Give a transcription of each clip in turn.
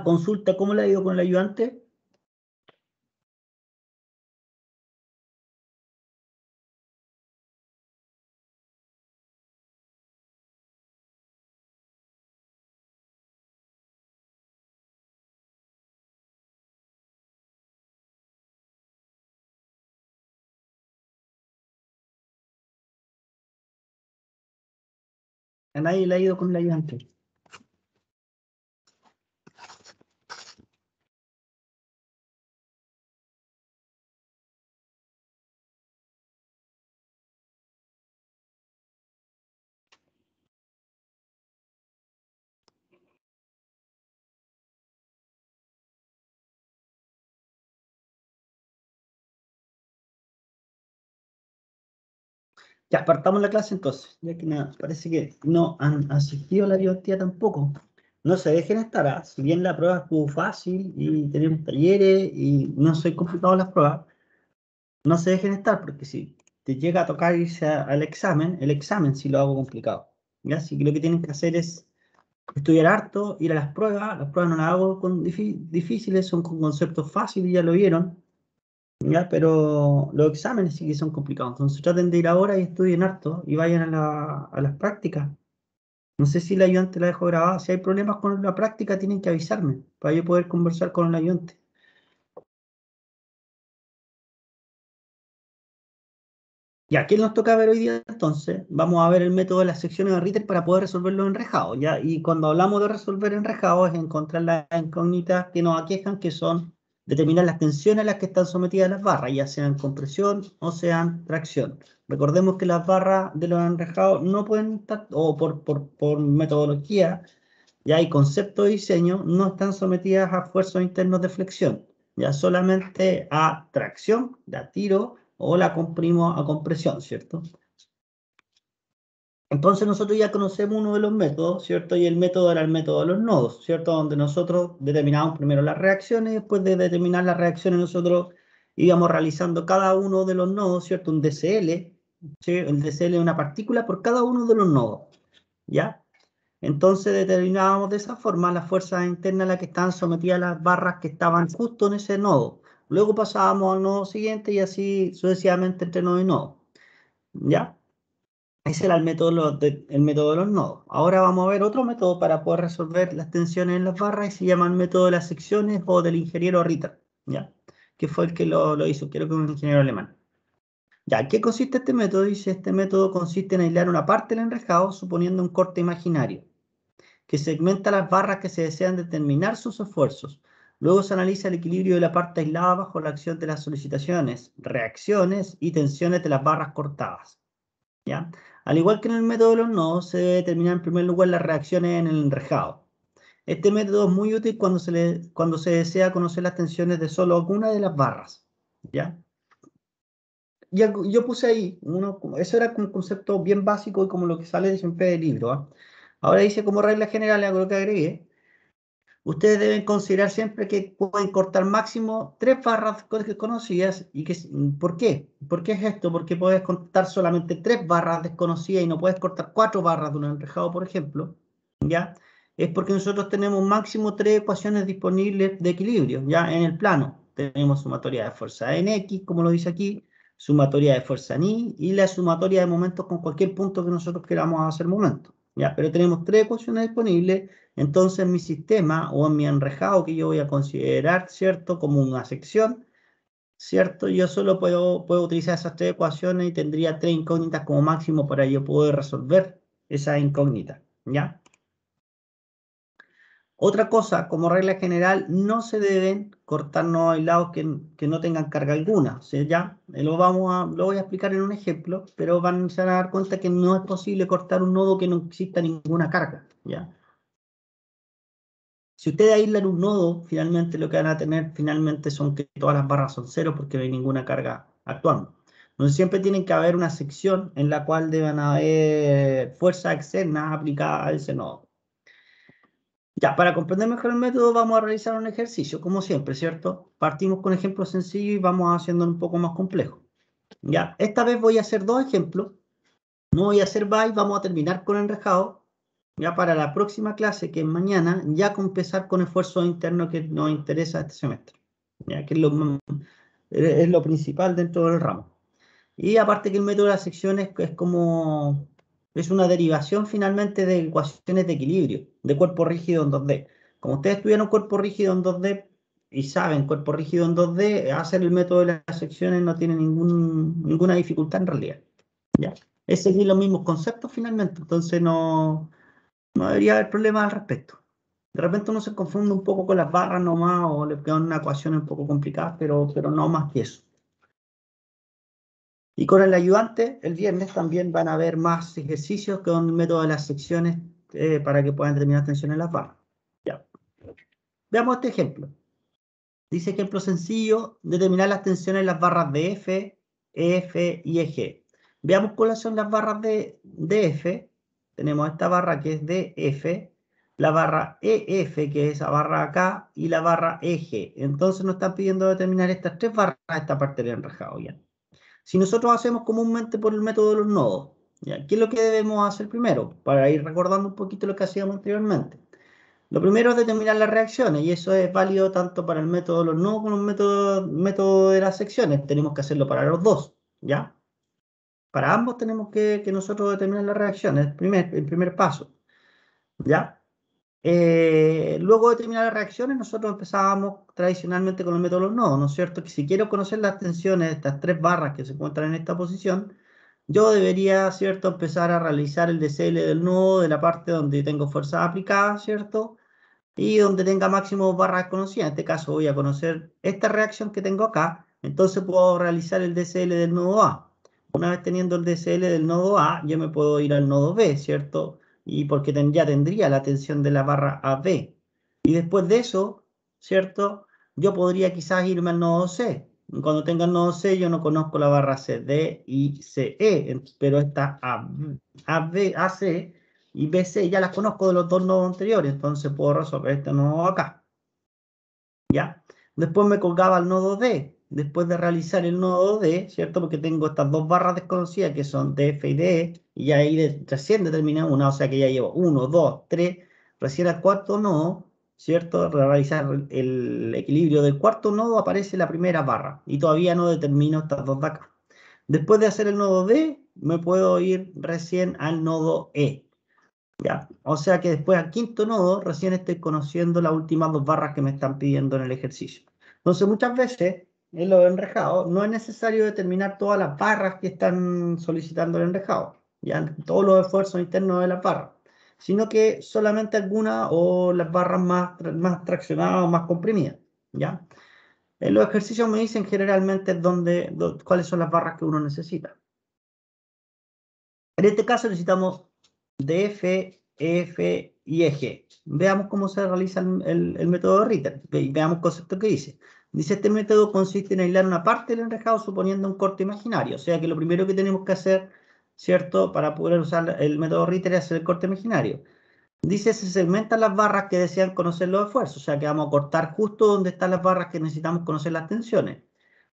Consulta, ¿cómo le ha ido con el ayudante? A nadie le ha ido con el ayudante. Ya, partamos la clase entonces, ya que nada, parece que no han asistido a la ayudantía tampoco. No se dejen estar, si bien la prueba estuvo fácil y tenemos talleres y no son complicadas las pruebas, no se dejen estar porque si te llega a tocar irse al examen, el examen sí lo hago complicado. ¿Ya? Así que lo que tienen que hacer es estudiar harto, ir a las pruebas no las hago con difíciles, son con conceptos fáciles, ya lo vieron. ¿Ya? Pero los exámenes sí que son complicados. Entonces traten de ir ahora y estudien harto y vayan a las prácticas. No sé si el ayudante la dejó grabada. Si hay problemas con la práctica, tienen que avisarme para yo poder conversar con el ayudante. Ya, ¿qué nos toca ver hoy día entonces? Vamos a ver el método de las secciones de Ritter para poder resolver los enrejados, ¿ya? Y cuando hablamos de resolver enrejados es encontrar las incógnitas que nos aquejan, que son determinar las tensiones a las que están sometidas las barras, ya sean compresión o sean tracción. Recordemos que las barras de los enrejados no pueden estar, o por metodología, ya hay concepto de diseño, no están sometidas a esfuerzos internos de flexión, ya solamente a tracción, la tiro o la comprimo a compresión, ¿cierto? Entonces nosotros ya conocemos uno de los métodos, ¿cierto? Y el método era el método de los nodos, ¿cierto? Donde nosotros determinamos primero las reacciones y después de determinar las reacciones nosotros íbamos realizando cada uno de los nodos, ¿cierto? Un DCL, ¿sí? El DCL es una partícula por cada uno de los nodos, ¿ya? Entonces determinábamos de esa forma las fuerzas internas a las que estaban sometidas las barras que estaban justo en ese nodo. Luego pasábamos al nodo siguiente y así sucesivamente entre nodo y nodo, ¿ya? Ese era el método de los nodos. Ahora vamos a ver otro método para poder resolver las tensiones en las barras y se llama el método de las secciones o del ingeniero Ritter, ¿ya? Que fue el que lo hizo, creo que un ingeniero alemán. Ya, ¿en qué consiste este método? Dice, este método consiste en aislar una parte del enrejado suponiendo un corte imaginario, que segmenta las barras que se desean determinar sus esfuerzos. Luego se analiza el equilibrio de la parte aislada bajo la acción de las solicitaciones, reacciones y tensiones de las barras cortadas, ¿ya? Al igual que en el método de los nodos, se debe determinar en primer lugar las reacciones en el enrejado. Este método es muy útil cuando se desea conocer las tensiones de solo alguna de las barras, ¿ya? Yo puse ahí, eso era como un concepto bien básico y como lo que sale siempre del libro, ¿ah? Ahora dice como regla general, algo que agregué, ustedes deben considerar siempre que pueden cortar máximo 3 barras desconocidas. ¿Por qué? ¿Por qué es esto? Porque puedes cortar solamente 3 barras desconocidas y no puedes cortar 4 barras de un enrejado, por ejemplo, ¿ya? Es porque nosotros tenemos máximo 3 ecuaciones disponibles de equilibrio, ¿ya? En el plano. Tenemos sumatoria de fuerza en X, como lo dice aquí, sumatoria de fuerza en Y la sumatoria de momentos con cualquier punto que nosotros queramos hacer momento, ¿ya? Pero tenemos 3 ecuaciones disponibles. Entonces, en mi sistema o en mi enrejado que yo voy a considerar, ¿cierto? Como una sección, ¿cierto? Yo solo puedo utilizar esas 3 ecuaciones y tendría 3 incógnitas como máximo para yo poder resolver esas incógnitas, ¿ya? Otra cosa, como regla general, no se deben cortar nodos aislados que no tengan carga alguna. O sea, ya lo voy a explicar en un ejemplo, pero se van a dar cuenta que no es posible cortar un nodo que no exista ninguna carga, ¿ya? Si ustedes aíslan un nodo, finalmente lo que van a tener finalmente son que todas las barras son cero porque no hay ninguna carga actuando. Entonces siempre tienen que haber una sección en la cual deban haber fuerzas externas aplicadas a ese nodo. Ya, para comprender mejor el método vamos a realizar un ejercicio, como siempre, ¿cierto? Partimos con ejemplos sencillos y vamos haciendo un poco más complejo. Ya, esta vez voy a hacer 2 ejemplos. No voy a hacer by, vamos a terminar con enrejado. ya para la próxima clase, que es mañana, ya con empezar con esfuerzo interno que nos interesa este semestre, ya que es lo principal dentro del ramo. Y aparte que el método de las secciones es una derivación finalmente de ecuaciones de equilibrio, de cuerpo rígido en 2D. Como ustedes tuvieron cuerpo rígido en 2D y saben cuerpo rígido en 2D, hacer el método de las secciones no tiene ninguna dificultad en realidad. ¿Ya? Es seguir los mismos conceptos finalmente, entonces no debería haber problemas al respecto. De repente uno se confunde un poco con las barras nomás o le queda una ecuación un poco complicada, pero no más que eso. Y con el ayudante, el viernes también van a haber más ejercicios con el método de las secciones para que puedan determinar tensiones en las barras. Ya. Veamos este ejemplo. Dice ejemplo sencillo, determinar las tensiones en las barras de F, EF y EG. Veamos cuáles son las barras de F. Tenemos esta barra que es de F, la barra EF, que es esa barra acá, y la barra EG. Entonces nos están pidiendo determinar estas tres barras, esta parte del enrejado. ¿Ya? Si nosotros hacemos comúnmente por el método de los nodos, ¿ya? ¿Qué es lo que debemos hacer primero? Para ir recordando un poquito lo que hacíamos anteriormente. Lo primero es determinar las reacciones, y eso es válido tanto para el método de los nodos como el método de las secciones. Tenemos que hacerlo para los dos, ¿ya? Para ambos tenemos que nosotros determinar las reacciones, el primer paso, ¿ya? Luego de terminar las reacciones, nosotros empezábamos tradicionalmente con el método de los nodos, ¿no es cierto? Que si quiero conocer las tensiones de estas tres barras que se encuentran en esta posición, yo debería, ¿cierto?, empezar a realizar el DCL del nodo de la parte donde tengo fuerzas aplicadas, ¿cierto? Y donde tenga máximo barras conocidas. En este caso voy a conocer esta reacción que tengo acá, entonces puedo realizar el DCL del nodo A. Una vez teniendo el DCL del nodo A, yo me puedo ir al nodo B, ¿cierto? Y porque ya tendría la tensión de la barra AB. Y después de eso, ¿cierto? Yo podría quizás irme al nodo C. Cuando tenga el nodo C, yo no conozco la barra C, D y CE, pero esta AB, AC y BC ya las conozco de los dos nodos anteriores, entonces puedo resolver este nodo acá. ¿Ya? Después me colgaba al nodo D, después de realizar el nodo D, ¿cierto? Porque tengo estas dos barras desconocidas que son DF y DE, y ya ahí recién determiné una, o sea que ya llevo 1, 2, 3, recién al cuarto nodo, ¿cierto? Realizar el equilibrio del cuarto nodo aparece la primera barra, y todavía no determino estas dos de acá. Después de hacer el nodo D, me puedo ir recién al nodo E. ¿Ya? O sea que después al quinto nodo recién estoy conociendo las últimas dos barras que me están pidiendo en el ejercicio. Entonces muchas veces en los enrejados no es necesario determinar todas las barras que están solicitando el enrejado, ¿ya? Todos los esfuerzos internos de las barras, sino que solamente algunas o las barras más traccionadas o más comprimidas, ¿ya? En los ejercicios me dicen generalmente cuáles son las barras que uno necesita. En este caso necesitamos DF, EF y EG. Veamos cómo se realiza el método de Ritter. Veamos el concepto que dice. Dice, este método consiste en aislar una parte del enrejado suponiendo un corte imaginario. O sea que lo primero que tenemos que hacer, ¿cierto? Para poder usar el método Ritter es hacer el corte imaginario. Dice, se segmentan las barras que desean conocer los esfuerzos. O sea que vamos a cortar justo donde están las barras que necesitamos conocer las tensiones.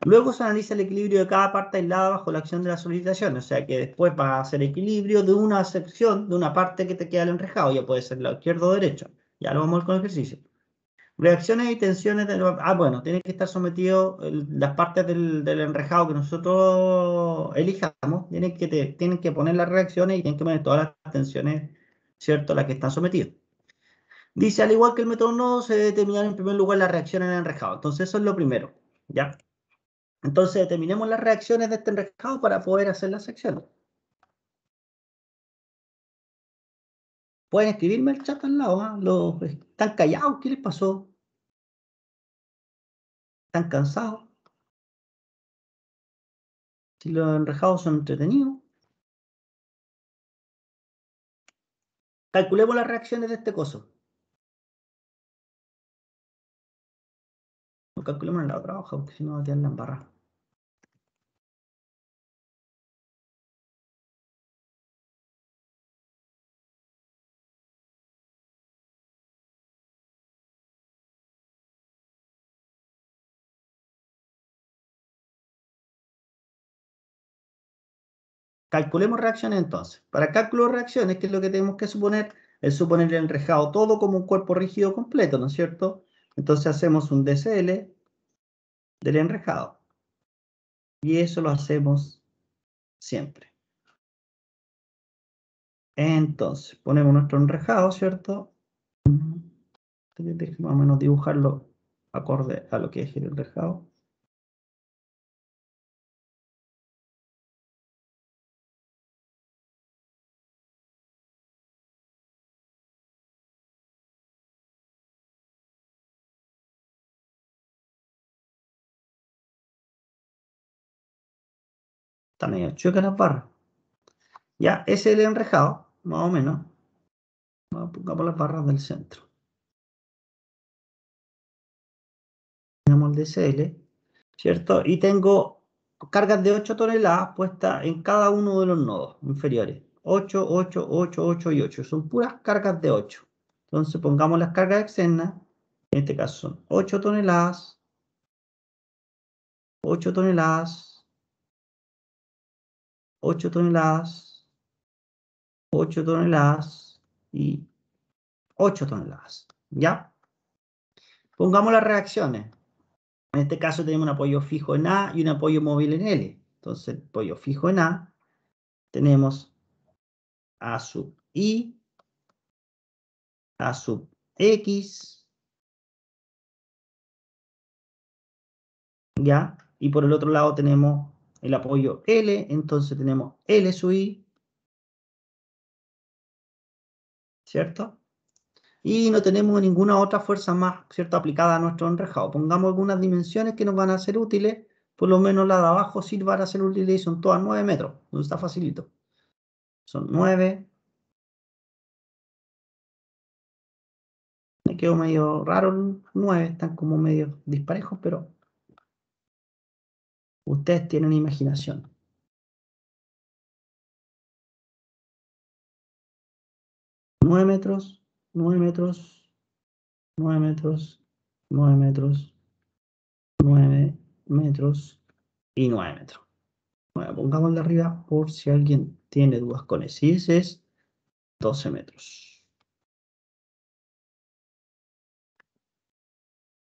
Luego se analiza el equilibrio de cada parte aislada bajo la acción de la solicitación, o sea que después va a hacer equilibrio de una sección, de una parte que te queda el enrejado, ya puede ser la izquierda o derecha. Ya lo vamos a ver con el ejercicio. Reacciones y tensiones bueno, tienen que estar sometidos las partes del enrejado que nosotros elijamos, tienen que poner las reacciones y tienen que poner todas las tensiones, ¿cierto? Las que están sometidas. Dice, al igual que el método nodo, se determinan en primer lugar las reacciones en el enrejado. Entonces eso es lo primero, ¿ya? Entonces determinemos las reacciones de este enrejado para poder hacer las secciones. Pueden escribirme el chat al lado, ¿ah? ¿Están callados? ¿Qué les pasó? ¿Están cansados? Si los enrejados son entretenidos. Calculemos las reacciones de este coso. No calculemos en la otra hoja, porque si no va a quedar la embarrada. Calculemos reacciones entonces. Para cálculo de reacciones, ¿qué es lo que tenemos que suponer? es suponer el enrejado todo como un cuerpo rígido completo, ¿no es cierto? Entonces hacemos un DCL del enrejado. Y eso lo hacemos siempre. Entonces, ponemos nuestro enrejado, ¿cierto? Déjame más o menos dibujarlo acorde a lo que es el enrejado. Está medio chueca las barras. Ya, ese es el enrejado, más o menos. Pongamos las barras del centro. Tenemos el DCL, ¿cierto? Y tengo cargas de 8 toneladas puestas en cada uno de los nodos inferiores. 8, 8, 8, 8 y 8. Son puras cargas de 8. Entonces pongamos las cargas externas. En este caso son 8 toneladas, 8 toneladas, 8 toneladas, 8 toneladas y 8 toneladas. ¿Ya? Pongamos las reacciones. En este caso tenemos un apoyo fijo en A y un apoyo móvil en L. Entonces, el apoyo fijo en A, tenemos A sub I, A sub X, ¿ya? Y por el otro lado tenemos el apoyo L, entonces tenemos L sub I, ¿cierto? Y no tenemos ninguna otra fuerza más, ¿cierto?, aplicada a nuestro enrejado. Pongamos algunas dimensiones que nos van a ser útiles, por lo menos la de abajo sí van a ser útiles y son todas 9 metros, entonces está facilito. Son 9. Me quedó medio raro el 9, están como medio disparejos, pero ustedes tienen imaginación. 9 metros, 9 metros, 9 metros, 9 metros, 9 metros y 9 metros. Bueno, pongámosle arriba por si alguien tiene dudas con eso. Y ese es 12 metros.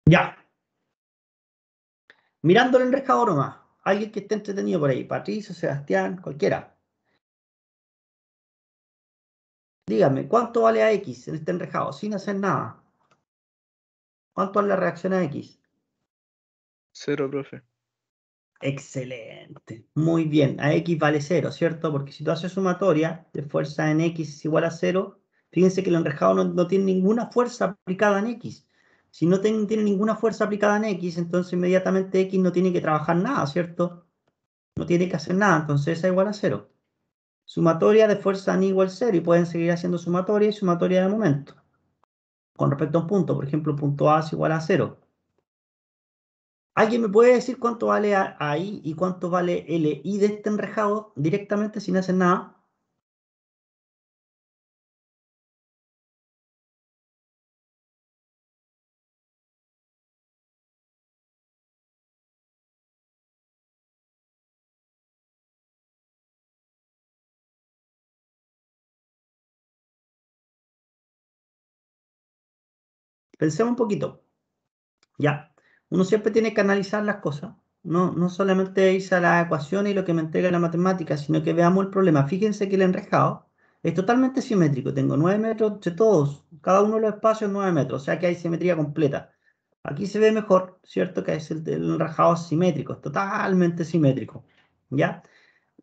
Ya. Mirando el enrejado nomás. Alguien que esté entretenido por ahí. Patricio, Sebastián, cualquiera. Dígame, ¿cuánto vale a X en este enrejado sin hacer nada? ¿Cuánto vale la reacción a X? 0, profe. Excelente. Muy bien. A X vale 0, ¿cierto? Porque si tú haces sumatoria de fuerza en X es igual a 0, fíjense que el enrejado no tiene ninguna fuerza aplicada en X. Si no tiene ninguna fuerza aplicada en X, entonces inmediatamente X no tiene que trabajar nada, ¿cierto? No tiene que hacer nada, entonces esa es igual a 0. Sumatoria de fuerza en igual 0 y pueden seguir haciendo sumatoria y sumatoria de momento. Con respecto a un punto, por ejemplo, punto A es igual a 0. ¿Alguien me puede decir cuánto vale I y cuánto vale LI de este enrejado directamente sin hacer nada? Pensemos un poquito. Ya, uno siempre tiene que analizar las cosas. No solamente irse a la ecuación y lo que me entrega la matemática, sino que veamos el problema. Fíjense que el enrejado es totalmente simétrico. Tengo 9 metros entre todos. Cada uno de los espacios 9 metros. O sea que hay simetría completa. Aquí se ve mejor, ¿cierto? Que es el enrejado simétrico. Es totalmente simétrico. ¿Ya?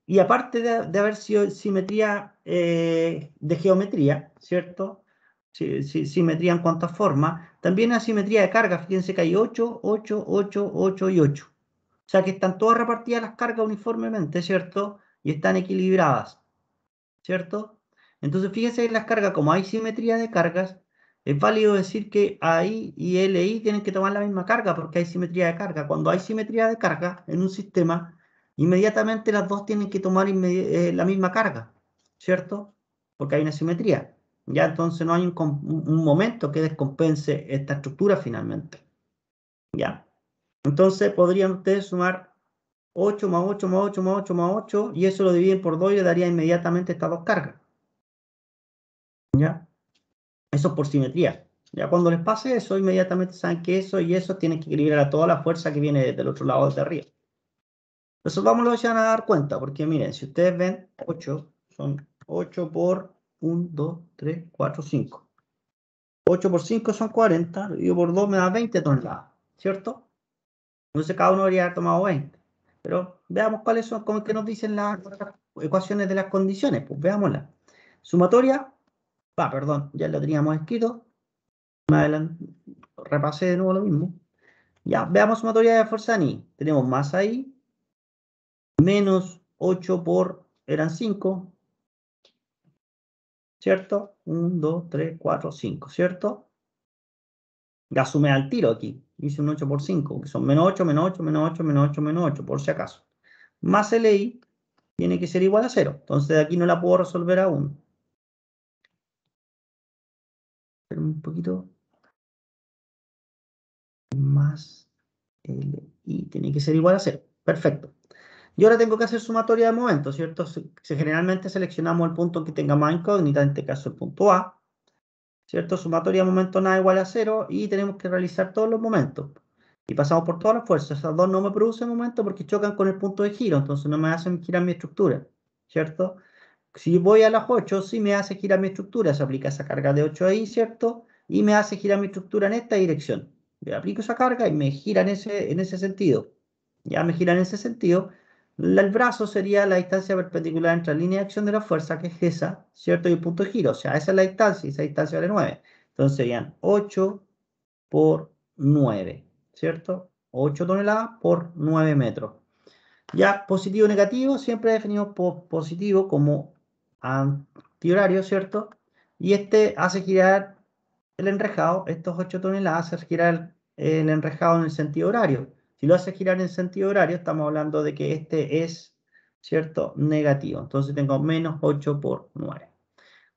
Y aparte de haber sido simetría de geometría, ¿cierto? Simetría en cuanto a forma, también hay simetría de carga. Fíjense que hay 8, 8, 8, 8 y 8. O sea que están todas repartidas las cargas uniformemente, ¿cierto? Y están equilibradas, ¿cierto? Entonces fíjense que las cargas, como hay simetría de cargas, es válido decir que AI y LI tienen que tomar la misma carga porque hay simetría de carga. Cuando hay simetría de carga en un sistema, inmediatamente las dos tienen que tomar la misma carga, ¿cierto? Porque hay una simetría. Ya entonces no hay un momento que descompense esta estructura finalmente. ¿Ya? Entonces podrían ustedes sumar 8 más 8 más 8 más 8 más 8 y eso lo dividen por 2 y le daría inmediatamente estas dos cargas. ¿Ya? Eso por simetría. Ya cuando les pase eso, inmediatamente saben que eso y eso tienen que equilibrar a toda la fuerza que viene del otro lado de arriba. Resolvámoslo, ya van a dar cuenta, porque miren, si ustedes ven, 8 son 8 por 1, 2, 3, 4, 5. 8 por 5 son 40, dividido por 2 me da 20 toneladas, ¿cierto? Entonces cada uno debería haber tomado 20. Pero veamos cuáles son, cómo es que nos dicen las ecuaciones de las condiciones, pues veámoslas. Sumatoria, perdón, ya lo teníamos escrito. Me adelanté, repasé de nuevo lo mismo. Ya, veamos sumatoria de fuerza ni. Tenemos masa I, menos 8 por, eran 5, ¿cierto? 1, 2, 3, 4, 5, ¿cierto? Ya sumé al tiro aquí. Hice un 8 por 5, que son menos 8, menos 8, menos 8, menos 8, menos 8, por si acaso. Más LI tiene que ser igual a 0. Entonces de aquí no la puedo resolver aún. Espera un poquito. Más LI tiene que ser igual a 0. Perfecto. Y ahora tengo que hacer sumatoria de momentos, ¿cierto? Generalmente seleccionamos el punto que tenga más incógnita, en este caso el punto A, ¿cierto? Sumatoria de momentos nada igual a 0 y tenemos que realizar todos los momentos. Y pasamos por todas las fuerzas. Esas dos no me producen momentos porque chocan con el punto de giro, entonces no me hacen girar mi estructura, ¿cierto? Si voy a las 8, sí me hace girar mi estructura, se aplica esa carga de 8 ahí, ¿cierto? Y me hace girar mi estructura en esta dirección. Le aplico esa carga y me gira en ese sentido. Ya me gira en ese sentido. El brazo sería la distancia perpendicular entre la línea de acción de la fuerza, que es esa, ¿cierto? Y el punto de giro. O sea, esa es la distancia y esa distancia vale 9. Entonces serían 8 por 9, ¿cierto? 8 toneladas por 9 metros. Ya positivo y negativo, siempre definimos positivo como antihorario, ¿cierto? Y este hace girar el enrejado, estos 8 toneladas hace girar el enrejado en el sentido horario. Si lo hace girar en el sentido horario, estamos hablando de que este es, ¿cierto? Negativo. Entonces tengo menos 8 por 9.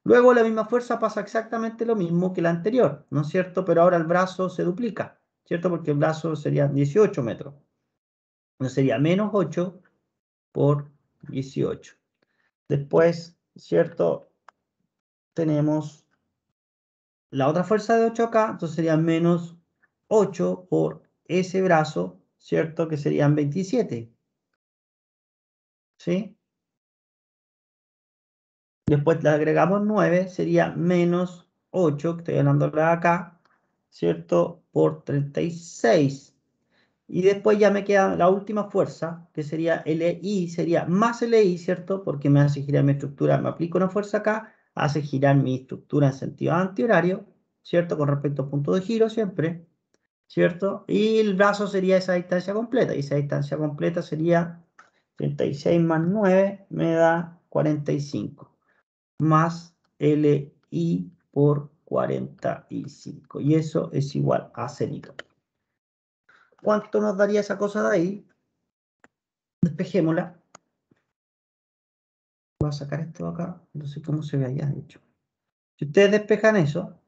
Luego la misma fuerza pasa exactamente lo mismo que la anterior, ¿no es cierto? Pero ahora el brazo se duplica, ¿cierto? Porque el brazo sería 18 metros. Entonces sería menos 8 por 18. Después, ¿cierto? Tenemos la otra fuerza de 8 acá, entonces sería menos 8 por ese brazo, ¿cierto? Que serían 27. ¿Sí? Después le agregamos 9, sería menos 8, que estoy hablando de acá, ¿cierto? Por 36. Y después ya me queda la última fuerza, que sería LI, sería más LI, ¿cierto? Porque me hace girar mi estructura, me aplico una fuerza acá, hace girar mi estructura en sentido antihorario, ¿cierto? Con respecto al punto de giro siempre, ¿cierto? Y el brazo sería esa distancia completa, y esa distancia completa sería 36 más 9, me da 45, más LI por 45, y eso es igual a 0. ¿Cuánto nos daría esa cosa de ahí? Despejémosla. Voy a sacar esto de acá. No sé cómo se ve allá, de hecho. Si ustedes despejan eso,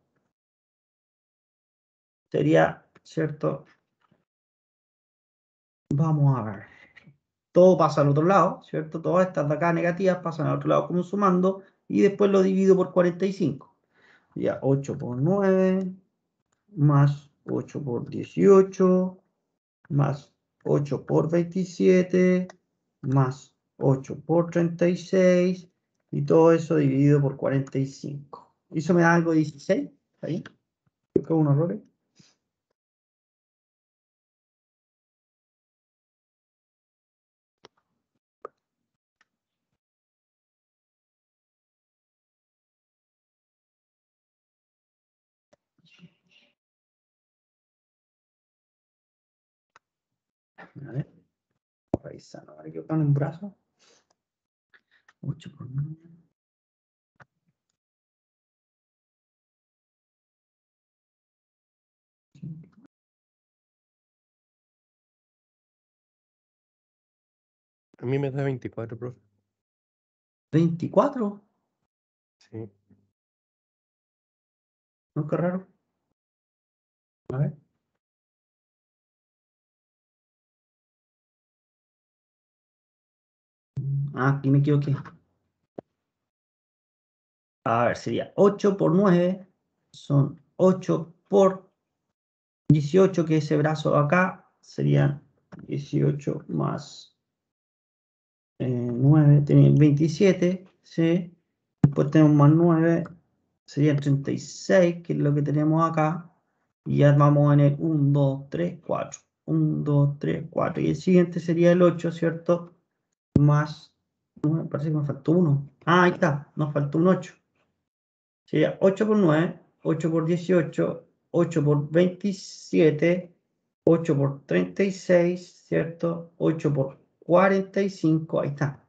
sería, ¿cierto? Vamos a ver. Todo pasa al otro lado, ¿cierto? Todas estas de acá negativas pasan al otro lado como sumando y después lo divido por 45. Ya, 8 por 9 más 8 por 18 más 8 por 27 más 8 por 36 y todo eso dividido por 45. ¿Eso me da algo de 16? ¿Ahí? Creo que hubo un error. A ver, revisando. Ahora que en un brazo. 8 por 9. A mí me da 24, profe. 24. Sí. No, qué raro. A ver. Ah, aquí me equivoqué. A ver, sería 8 por 9 son 8 por 18, que ese brazo acá serían 18 más 9, tienen 27, ¿sí? Después tenemos más 9, serían 36, que es lo que tenemos acá. Y ya vamos en el 1, 2, 3, 4. 1, 2, 3, 4. Y el siguiente sería el 8, ¿cierto? Más 9, parece que me faltó 1. Ah, ahí está, nos faltó un 8. Sería 8 por 9, 8 por 18, 8 por 27, 8 por 36, ¿cierto? 8 por 45, ahí está.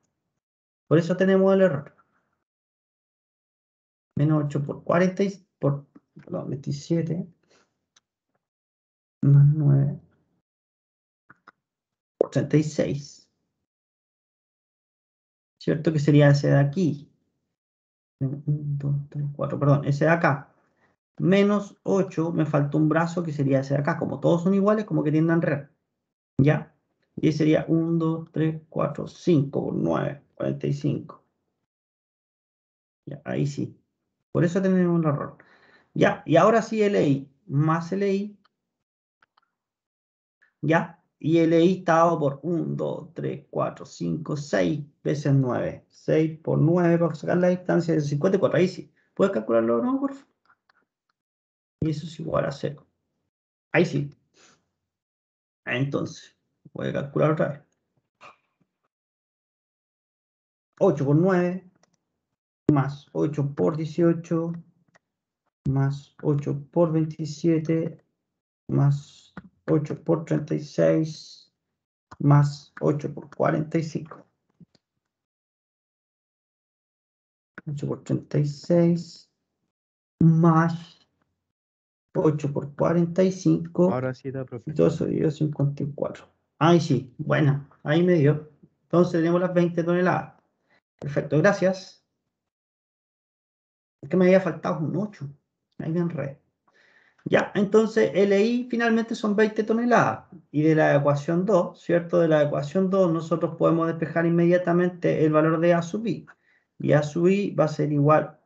Por eso tenemos el error. Menos 8 por 40, por 27, más 9 por 36. ¿Cierto? Que sería ese de aquí. 1, 2, 3, 4, perdón, ese de acá. Menos 8, me faltó un brazo que sería ese de acá. Como todos son iguales, como que tienden a enredar. ¿Ya? Y ese sería 1, 2, 3, 4, 5 por 9, 45. Ya, ahí sí. Por eso tenemos un error. Ya, y ahora sí LI más LI. ¿Ya? Y LI está dado por 1, 2, 3, 4, 5, 6 veces 9. 6 por 9 para sacar la distancia de 54. Ahí sí. ¿Puedes calcularlo o no, por favor? Y eso es igual a 0. Ahí sí. Entonces, voy a calcular otra vez. 8 por 9 más 8 por 18 más 8 por 27 más 8 por 36 más 8 por 45. 8 por 36 más 8 por 45. Ahora sí da, profe. Y todo eso dio 54. Ahí sí, bueno, ahí me dio. Entonces tenemos las 20 toneladas. Perfecto, gracias. Es que me había faltado un 8. Ahí me enredé. Ya, entonces LI finalmente son 20 toneladas. Y de la ecuación 2, ¿cierto? De la ecuación 2 nosotros podemos despejar inmediatamente el valor de A sub I. Y A sub I va a ser igual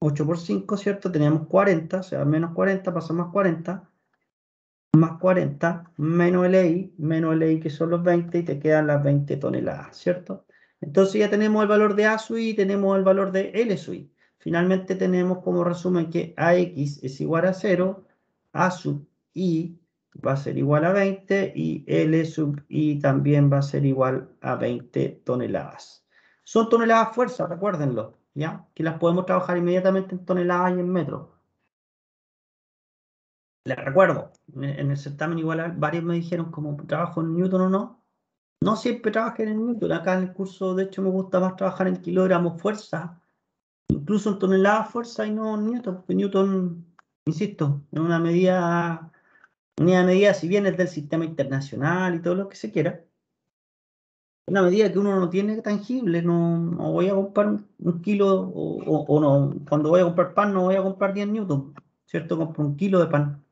8 por 5, ¿cierto? Tenemos 40, o sea, menos 40 pasa más 40. Más 40, menos LI que son los 20 y te quedan las 20 toneladas, ¿cierto? Entonces ya tenemos el valor de A sub I y tenemos el valor de L sub I. Finalmente tenemos como resumen que AX es igual a 0, A sub I va a ser igual a 20 y L sub I también va a ser igual a 20 toneladas. Son toneladas fuerza, recuérdenlo, ¿ya? Que las podemos trabajar inmediatamente en toneladas y en metros. Les recuerdo, en el certamen igual varios me dijeron como trabajo en Newton o no. No siempre trabajé en Newton. Acá en el curso, de hecho, me gusta más trabajar en kilogramos fuerza, incluso en toneladas fuerza y no en Newton. Porque Newton, insisto, es una medida, si bien es del sistema internacional y todo lo que se quiera, una medida que uno no tiene tangible. No voy a comprar un kilo o no. Cuando voy a comprar pan, no voy a comprar 10 Newton, ¿cierto? Compro un kilo de pan.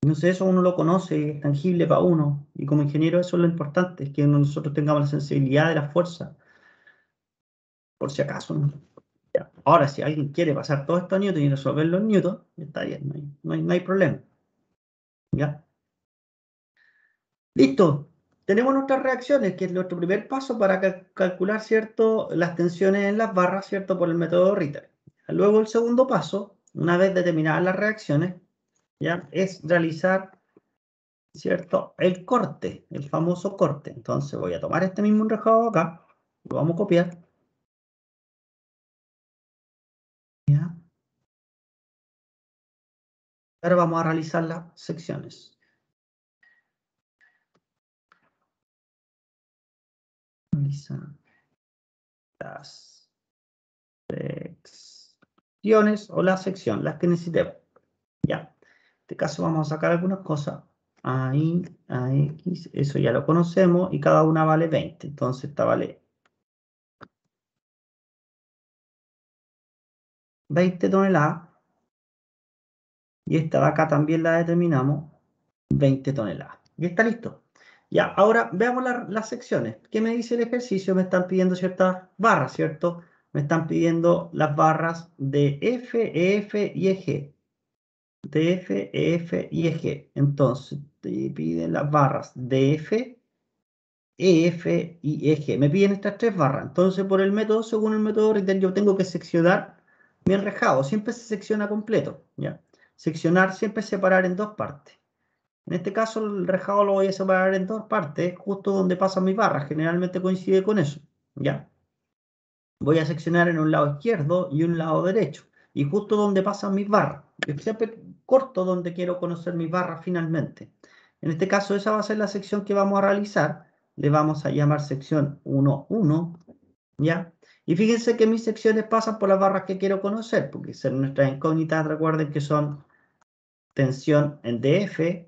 No sé, eso uno lo conoce, es tangible para uno. Y como ingeniero eso es lo importante, es que nosotros tengamos la sensibilidad de la fuerza, por si acaso, ¿no? Ya. Ahora, si alguien quiere pasar todo esto a Newton y resolverlo en Newton, está bien, no hay problema. ¿Ya? Listo. Tenemos nuestras reacciones, que es nuestro primer paso para calcular, ¿cierto?, las tensiones en las barras, ¿cierto?, por el método Ritter. Luego el segundo paso, una vez determinadas las reacciones, ¿ya?, es realizar, ¿cierto?, el corte, el famoso corte. Entonces voy a tomar este mismo enrejado acá, lo vamos a copiar. ¿Ya? Ahora vamos a realizar las secciones. Realizar las secciones o la sección, las que necesitemos. Ya. En este caso vamos a sacar algunas cosas. Ahí, AX, eso ya lo conocemos y cada una vale 20. Entonces esta vale 20 toneladas. Y esta de acá también la determinamos 20 toneladas. Y está listo. Ya, ahora veamos las secciones. ¿Qué me dice el ejercicio? Me están pidiendo ciertas barras, ¿cierto? Me están pidiendo las barras de F, EF y EG. DF, EF y EG. Entonces, te piden las barras DF, EF y EG. Me piden estas tres barras. Entonces, por el método, según el método Ritter, yo tengo que seccionar mi enrejado. Siempre se secciona completo, ¿ya? Seccionar, siempre separar en dos partes. En este caso, el enrejado lo voy a separar en dos partes, justo donde pasan mis barras. Generalmente coincide con eso, ¿ya? Voy a seccionar en un lado izquierdo y un lado derecho. Y justo donde pasan mis barras. Yo siempre corto donde quiero conocer mis barras finalmente. En este caso, esa va a ser la sección que vamos a realizar. Le vamos a llamar sección 1.1, ¿ya? Y fíjense que mis secciones pasan por las barras que quiero conocer, porque son nuestras incógnitas. Recuerden que son tensión en DF.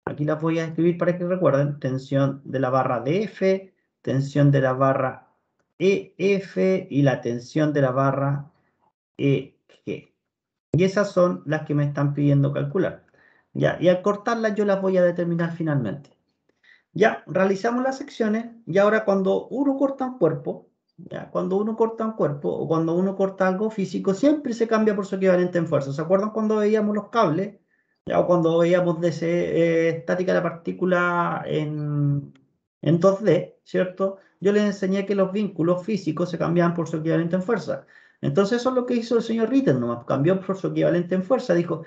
Aquí las voy a escribir para que recuerden. Tensión de la barra DF, tensión de la barra EF y la tensión de la barra EG. Y esas son las que me están pidiendo calcular. Ya, y al cortarlas yo las voy a determinar finalmente. Ya, realizamos las secciones y ahora cuando uno corta un cuerpo, ya, cuando uno corta un cuerpo o cuando uno corta algo físico, siempre se cambia por su equivalente en fuerza. ¿Se acuerdan cuando veíamos los cables? Ya, o cuando veíamos estática de la partícula en 2D, ¿cierto? Yo les enseñé que los vínculos físicos se cambiaban por su equivalente en fuerza. Entonces eso es lo que hizo el señor Ritter, nomás cambió por su equivalente en fuerza. Dijo,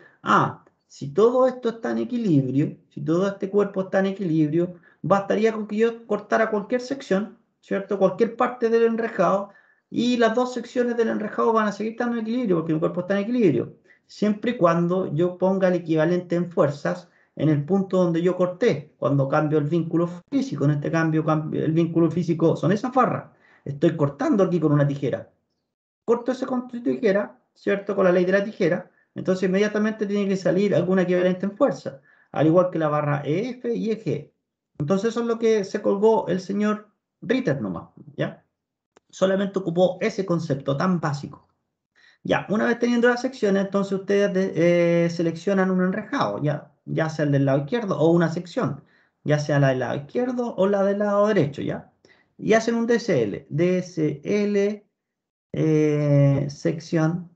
si todo esto está en equilibrio, si todo este cuerpo está en equilibrio, bastaría con que yo cortara cualquier sección, ¿cierto? Cualquier parte del enrejado y las dos secciones del enrejado van a seguir estando en equilibrio porque mi cuerpo está en equilibrio, siempre y cuando yo ponga el equivalente en fuerzas en el punto donde yo corté, cuando cambio el vínculo físico. En este cambio, el vínculo físico son esas barras. Estoy cortando aquí con una tijera. Corto ese con tijera, ¿cierto? Con la ley de la tijera. Entonces inmediatamente tiene que salir algún equivalente en fuerza, al igual que la barra EF y EG. Entonces eso es lo que se colgó el señor Ritter nomás, ¿ya? Solamente ocupó ese concepto tan básico. Ya, una vez teniendo las secciones, entonces ustedes seleccionan un enrejado, ya sea el del lado izquierdo o una sección, ya sea la del lado izquierdo o la del lado derecho, ¿ya? Y hacen un DSL, sección,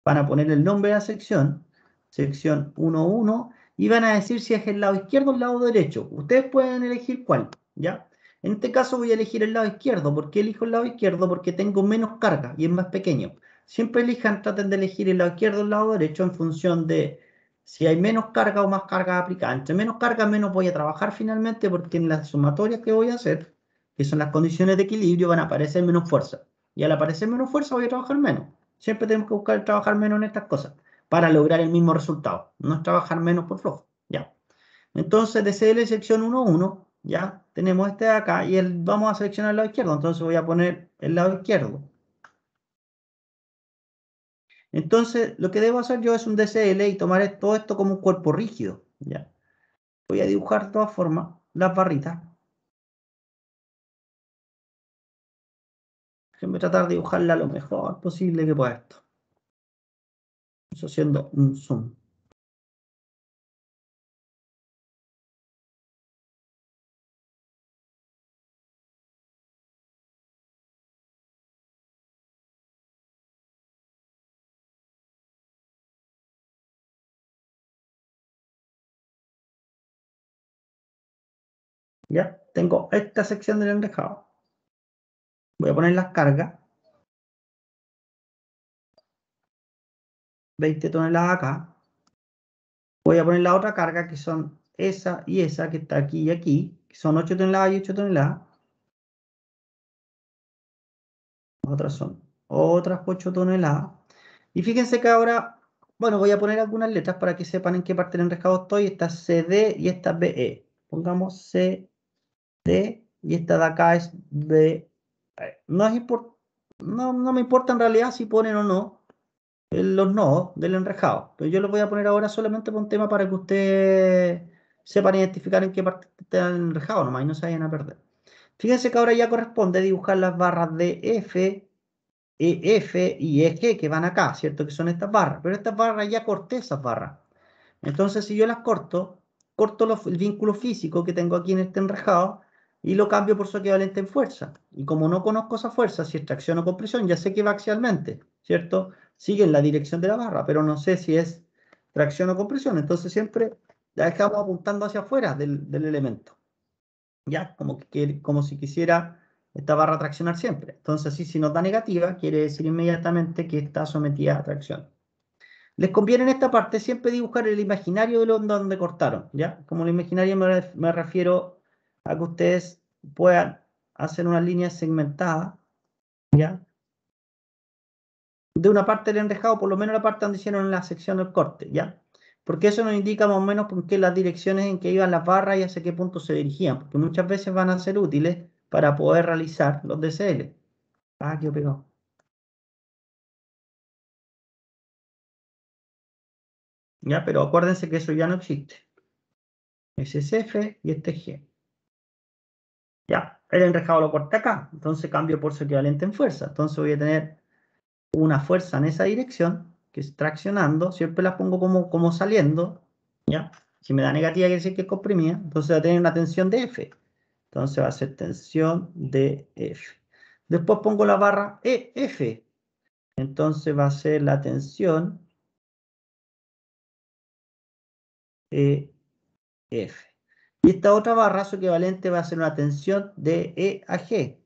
van a poner el nombre de la sección, sección 1.1, y van a decir si es el lado izquierdo o el lado derecho. Ustedes pueden elegir cuál, ¿ya? En este caso voy a elegir el lado izquierdo. ¿Por qué elijo el lado izquierdo? Porque tengo menos carga y es más pequeño. Siempre traten de elegir el lado izquierdo o el lado derecho en función de si hay menos carga o más carga aplicada. Entre menos carga, menos voy a trabajar finalmente, porque en las sumatorias que voy a hacer, que son las condiciones de equilibrio, van a aparecer menos fuerza. Y al aparecer menos fuerza voy a trabajar menos. Siempre tenemos que buscar trabajar menos en estas cosas para lograr el mismo resultado. No es trabajar menos por flojo. Ya. Entonces, de CL sección 1.1, ya tenemos este de acá y vamos a seleccionar el lado izquierdo. Entonces voy a poner el lado izquierdo. Entonces, lo que debo hacer yo es un DCL y tomar todo esto como un cuerpo rígido. Ya. Voy a dibujar de todas formas las barritas. Déjenme tratar de dibujarla lo mejor posible que pueda esto. Estoy haciendo un zoom. Ya, tengo esta sección del enrejado. Voy a poner las cargas. 20 toneladas acá. Voy a poner la otra carga que son esa y esa que está aquí y aquí, que son 8 toneladas y 8 toneladas. Otras son otras 8 toneladas. Y fíjense que ahora, bueno, voy a poner algunas letras para que sepan en qué parte del enrejado estoy. Esta es CD y esta es BE. Pongamos CD y esta de acá es BE. No me importa en realidad si ponen o no los nodos del enrejado, pero yo los voy a poner ahora solamente por un tema para que ustedes sepan identificar en qué parte está el enrejado nomás y no se vayan a perder. Fíjense que ahora ya corresponde dibujar las barras de F, EF y EG que van acá, ¿cierto? Que son estas barras, pero estas barras ya corté esas barras. Entonces si yo las corto el vínculo físico que tengo aquí en este enrejado y lo cambio por su equivalente en fuerza. Y como no conozco esa fuerza, si es tracción o compresión, ya sé que va axialmente, ¿cierto? siguen la dirección de la barra, pero no sé si es tracción o compresión. Entonces siempre la dejamos apuntando hacia afuera del elemento. ¿Ya? Como si quisiera esta barra traccionar siempre. Entonces, así, si nos da negativa, quiere decir inmediatamente que está sometida a tracción. Les conviene en esta parte siempre dibujar el imaginario de donde cortaron, ¿ya? Como el imaginario me refiero a que ustedes puedan hacer una línea segmentada, ¿ya? De una parte del enrejado, por lo menos la parte donde hicieron en la sección del corte, ¿ya? Porque eso nos indica más o menos por qué las direcciones en que iban las barras y hacia qué punto se dirigían, porque muchas veces van a ser útiles para poder realizar los DCL. Ah, quedó pegado. ¿Ya? Pero acuérdense que eso ya no existe. Ese es F y este es G. Ya, el enrejado lo corté acá, entonces cambio por su equivalente en fuerza. Entonces voy a tener una fuerza en esa dirección, que es traccionando, siempre la pongo como saliendo, ¿ya? Si me da negativa quiere decir que es comprimida, entonces va a tener una tensión de F. Entonces va a ser tensión de F. Después pongo la barra EF, entonces va a ser la tensión EF. Y esta otra barra, su equivalente va a ser una tensión de E a G.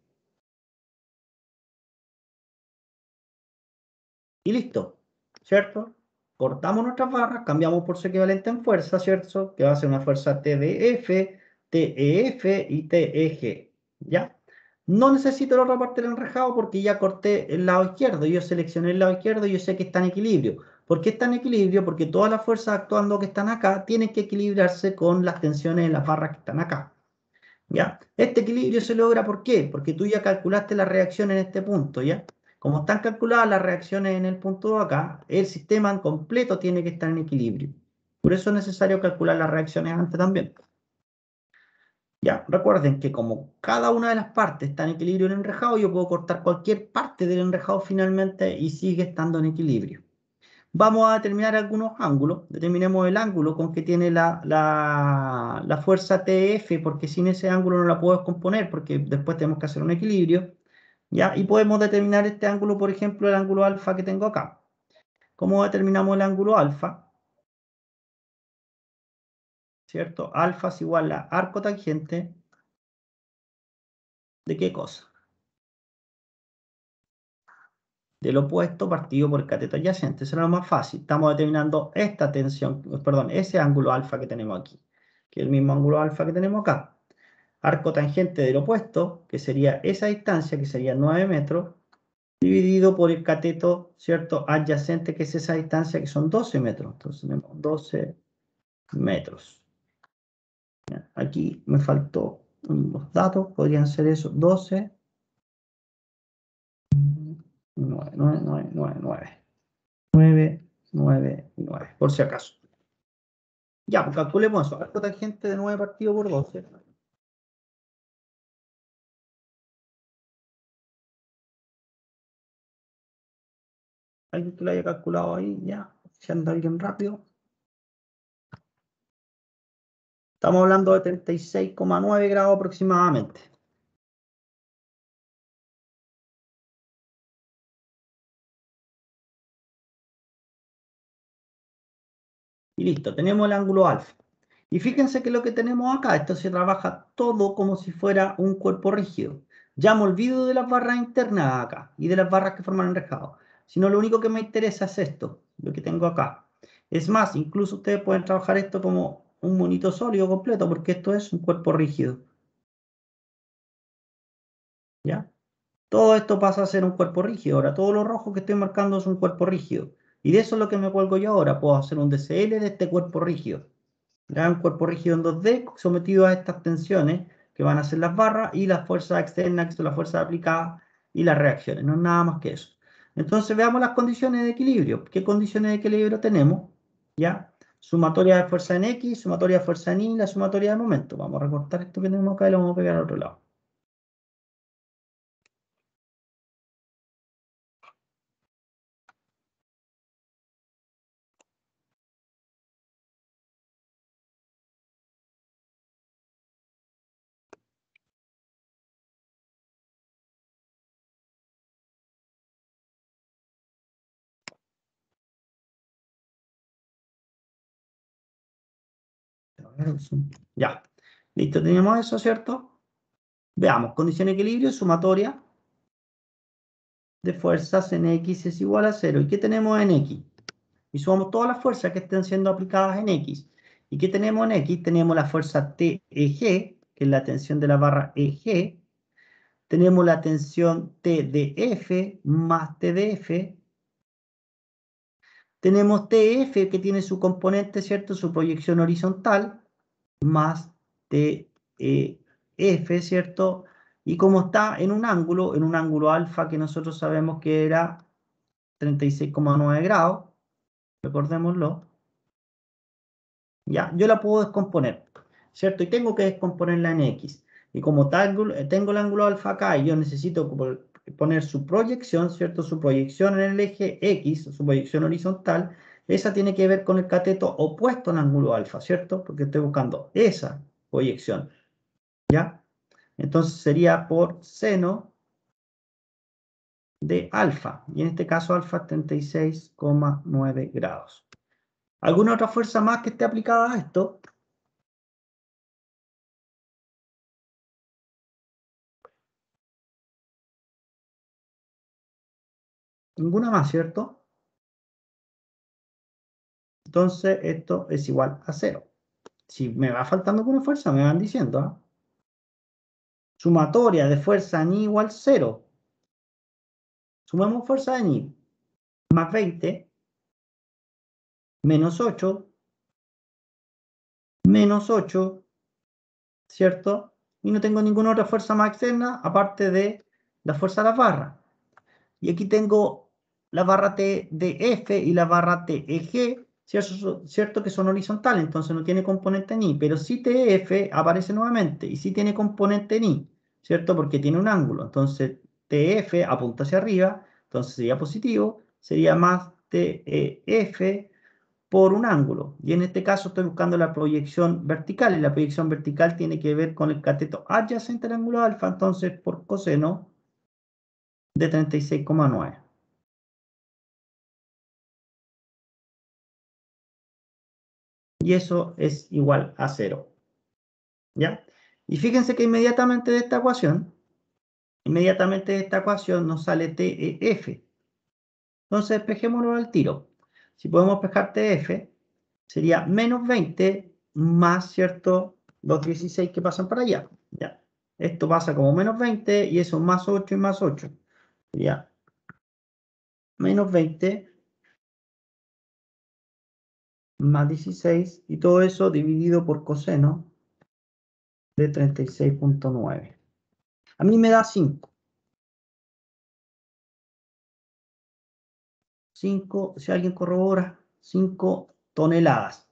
Y listo, ¿cierto? Cortamos nuestras barras, cambiamos por su equivalente en fuerza, ¿cierto? Que va a ser una fuerza TDF, TEF y TEG, ¿ya? No necesito la otra parte del enrejado porque ya corté el lado izquierdo. Yo seleccioné el lado izquierdo y yo sé que está en equilibrio. ¿Por qué está en equilibrio? Porque todas las fuerzas actuando que están acá tienen que equilibrarse con las tensiones de las barras que están acá. ¿Ya? Este equilibrio se logra ¿por qué? Porque tú ya calculaste la reacción en este punto, ¿ya? Como están calculadas las reacciones en el punto de acá, el sistema en completo tiene que estar en equilibrio. Por eso es necesario calcular las reacciones antes también. Ya, recuerden que como cada una de las partes está en equilibrio en el enrejado, yo puedo cortar cualquier parte del enrejado finalmente y sigue estando en equilibrio. Vamos a determinar algunos ángulos. Determinemos el ángulo con que tiene la fuerza TF, porque sin ese ángulo no la puedo descomponer, porque después tenemos que hacer un equilibrio. ¿Ya? Y podemos determinar este ángulo, por ejemplo, el ángulo alfa que tengo acá. ¿Cómo determinamos el ángulo alfa? ¿Cierto? Alfa es igual a arco tangente. ¿De qué cosa? Del opuesto partido por el cateto adyacente. Eso es lo más fácil. Estamos determinando esta tensión, perdón, ese ángulo alfa que tenemos aquí, que es el mismo ángulo alfa que tenemos acá. Arco tangente del opuesto, que sería esa distancia, que sería 9 metros, dividido por el cateto, ¿cierto? Adyacente, que es esa distancia, que son 12 metros. Entonces tenemos 12 metros. Aquí me faltó unos datos, podrían ser esos 12, 9, 9, 9, 9, 9. 9, 9, 9, por si acaso. Ya, pues calculemos eso. Arco tangente de 9 partido por 12. Alguien que lo haya calculado ahí, ya. Si anda bien rápido. Estamos hablando de 36,9 grados aproximadamente. Y listo, tenemos el ángulo alfa. Y fíjense que lo que tenemos acá, esto se trabaja todo como si fuera un cuerpo rígido. Ya me olvido de las barras internas acá y de las barras que forman el enrejado. Sino lo único que me interesa es esto, lo que tengo acá. Es más, incluso ustedes pueden trabajar esto como un monito sólido completo, porque esto es un cuerpo rígido. ¿Ya? Todo esto pasa a ser un cuerpo rígido. Ahora, todo lo rojo que estoy marcando es un cuerpo rígido. Y de eso es lo que me cuelgo yo ahora. Puedo hacer un DCL de este cuerpo rígido. ¿Ya? Un cuerpo rígido en 2D sometido a estas tensiones que van a ser las barras y las fuerzas externas, que son las fuerzas aplicadas y las reacciones. No es nada más que eso. Entonces veamos las condiciones de equilibrio. ¿Qué condiciones de equilibrio tenemos? ¿Ya? Sumatoria de fuerza en X, sumatoria de fuerza en Y, la sumatoria de momento. Vamos a recortar esto que tenemos acá y lo vamos a pegar al otro lado. Ya. Listo, tenemos eso, ¿cierto? Veamos, condición de equilibrio, sumatoria de fuerzas en X es igual a 0. ¿Y qué tenemos en X? Y sumamos todas las fuerzas que estén siendo aplicadas en X. ¿Y qué tenemos en X? Tenemos la fuerza TEG, que es la tensión de la barra EG. Tenemos la tensión TDF más TDF. Tenemos TF, que tiene su componente, ¿cierto? Su proyección horizontal, más TEF, ¿cierto? Y como está en un ángulo alfa que nosotros sabemos que era 36,9 grados, recordémoslo, ya, yo la puedo descomponer, ¿cierto? Y tengo que descomponerla en X. Y como tengo el ángulo alfa acá y yo necesito poner su proyección, ¿cierto? Su proyección en el eje X, su proyección horizontal, esa tiene que ver con el cateto opuesto al ángulo alfa, ¿cierto? Porque estoy buscando esa proyección, ¿ya? Entonces sería por seno de alfa, y en este caso alfa 36,9 grados. ¿Alguna otra fuerza más que esté aplicada a esto? Ninguna más, ¿cierto? Entonces esto es igual a 0. Si me va faltando alguna fuerza, me van diciendo, ¿ah? Sumatoria de fuerza en I igual 0. Sumamos fuerza en I. Más 20, menos 8, menos 8, ¿cierto? Y no tengo ninguna otra fuerza más externa, aparte de la fuerza de las barras. Y aquí tengo la barra TDF y la barra TEG, ¿cierto? Que son horizontales, entonces no tiene componente en I, pero si TF aparece nuevamente y sí tiene componente en I, ¿cierto? Porque tiene un ángulo, entonces TF apunta hacia arriba, entonces sería positivo, sería más TEF por un ángulo. Y en este caso estoy buscando la proyección vertical, y la proyección vertical tiene que ver con el cateto adyacente al ángulo alfa, entonces por coseno de 36,9. Y eso es igual a 0. ¿Ya? Y fíjense que inmediatamente de esta ecuación nos sale TEF. Entonces despejémoslo al tiro. Si podemos despejar TF, sería menos 20 más, ¿cierto? Los 16 que pasan para allá. ¿Ya? Esto pasa como menos 20 y eso más 8 y más 8. Sería menos 20 más 16 y todo eso dividido por coseno de 36,9. A mí me da 5. 5, si alguien corrobora, 5 toneladas.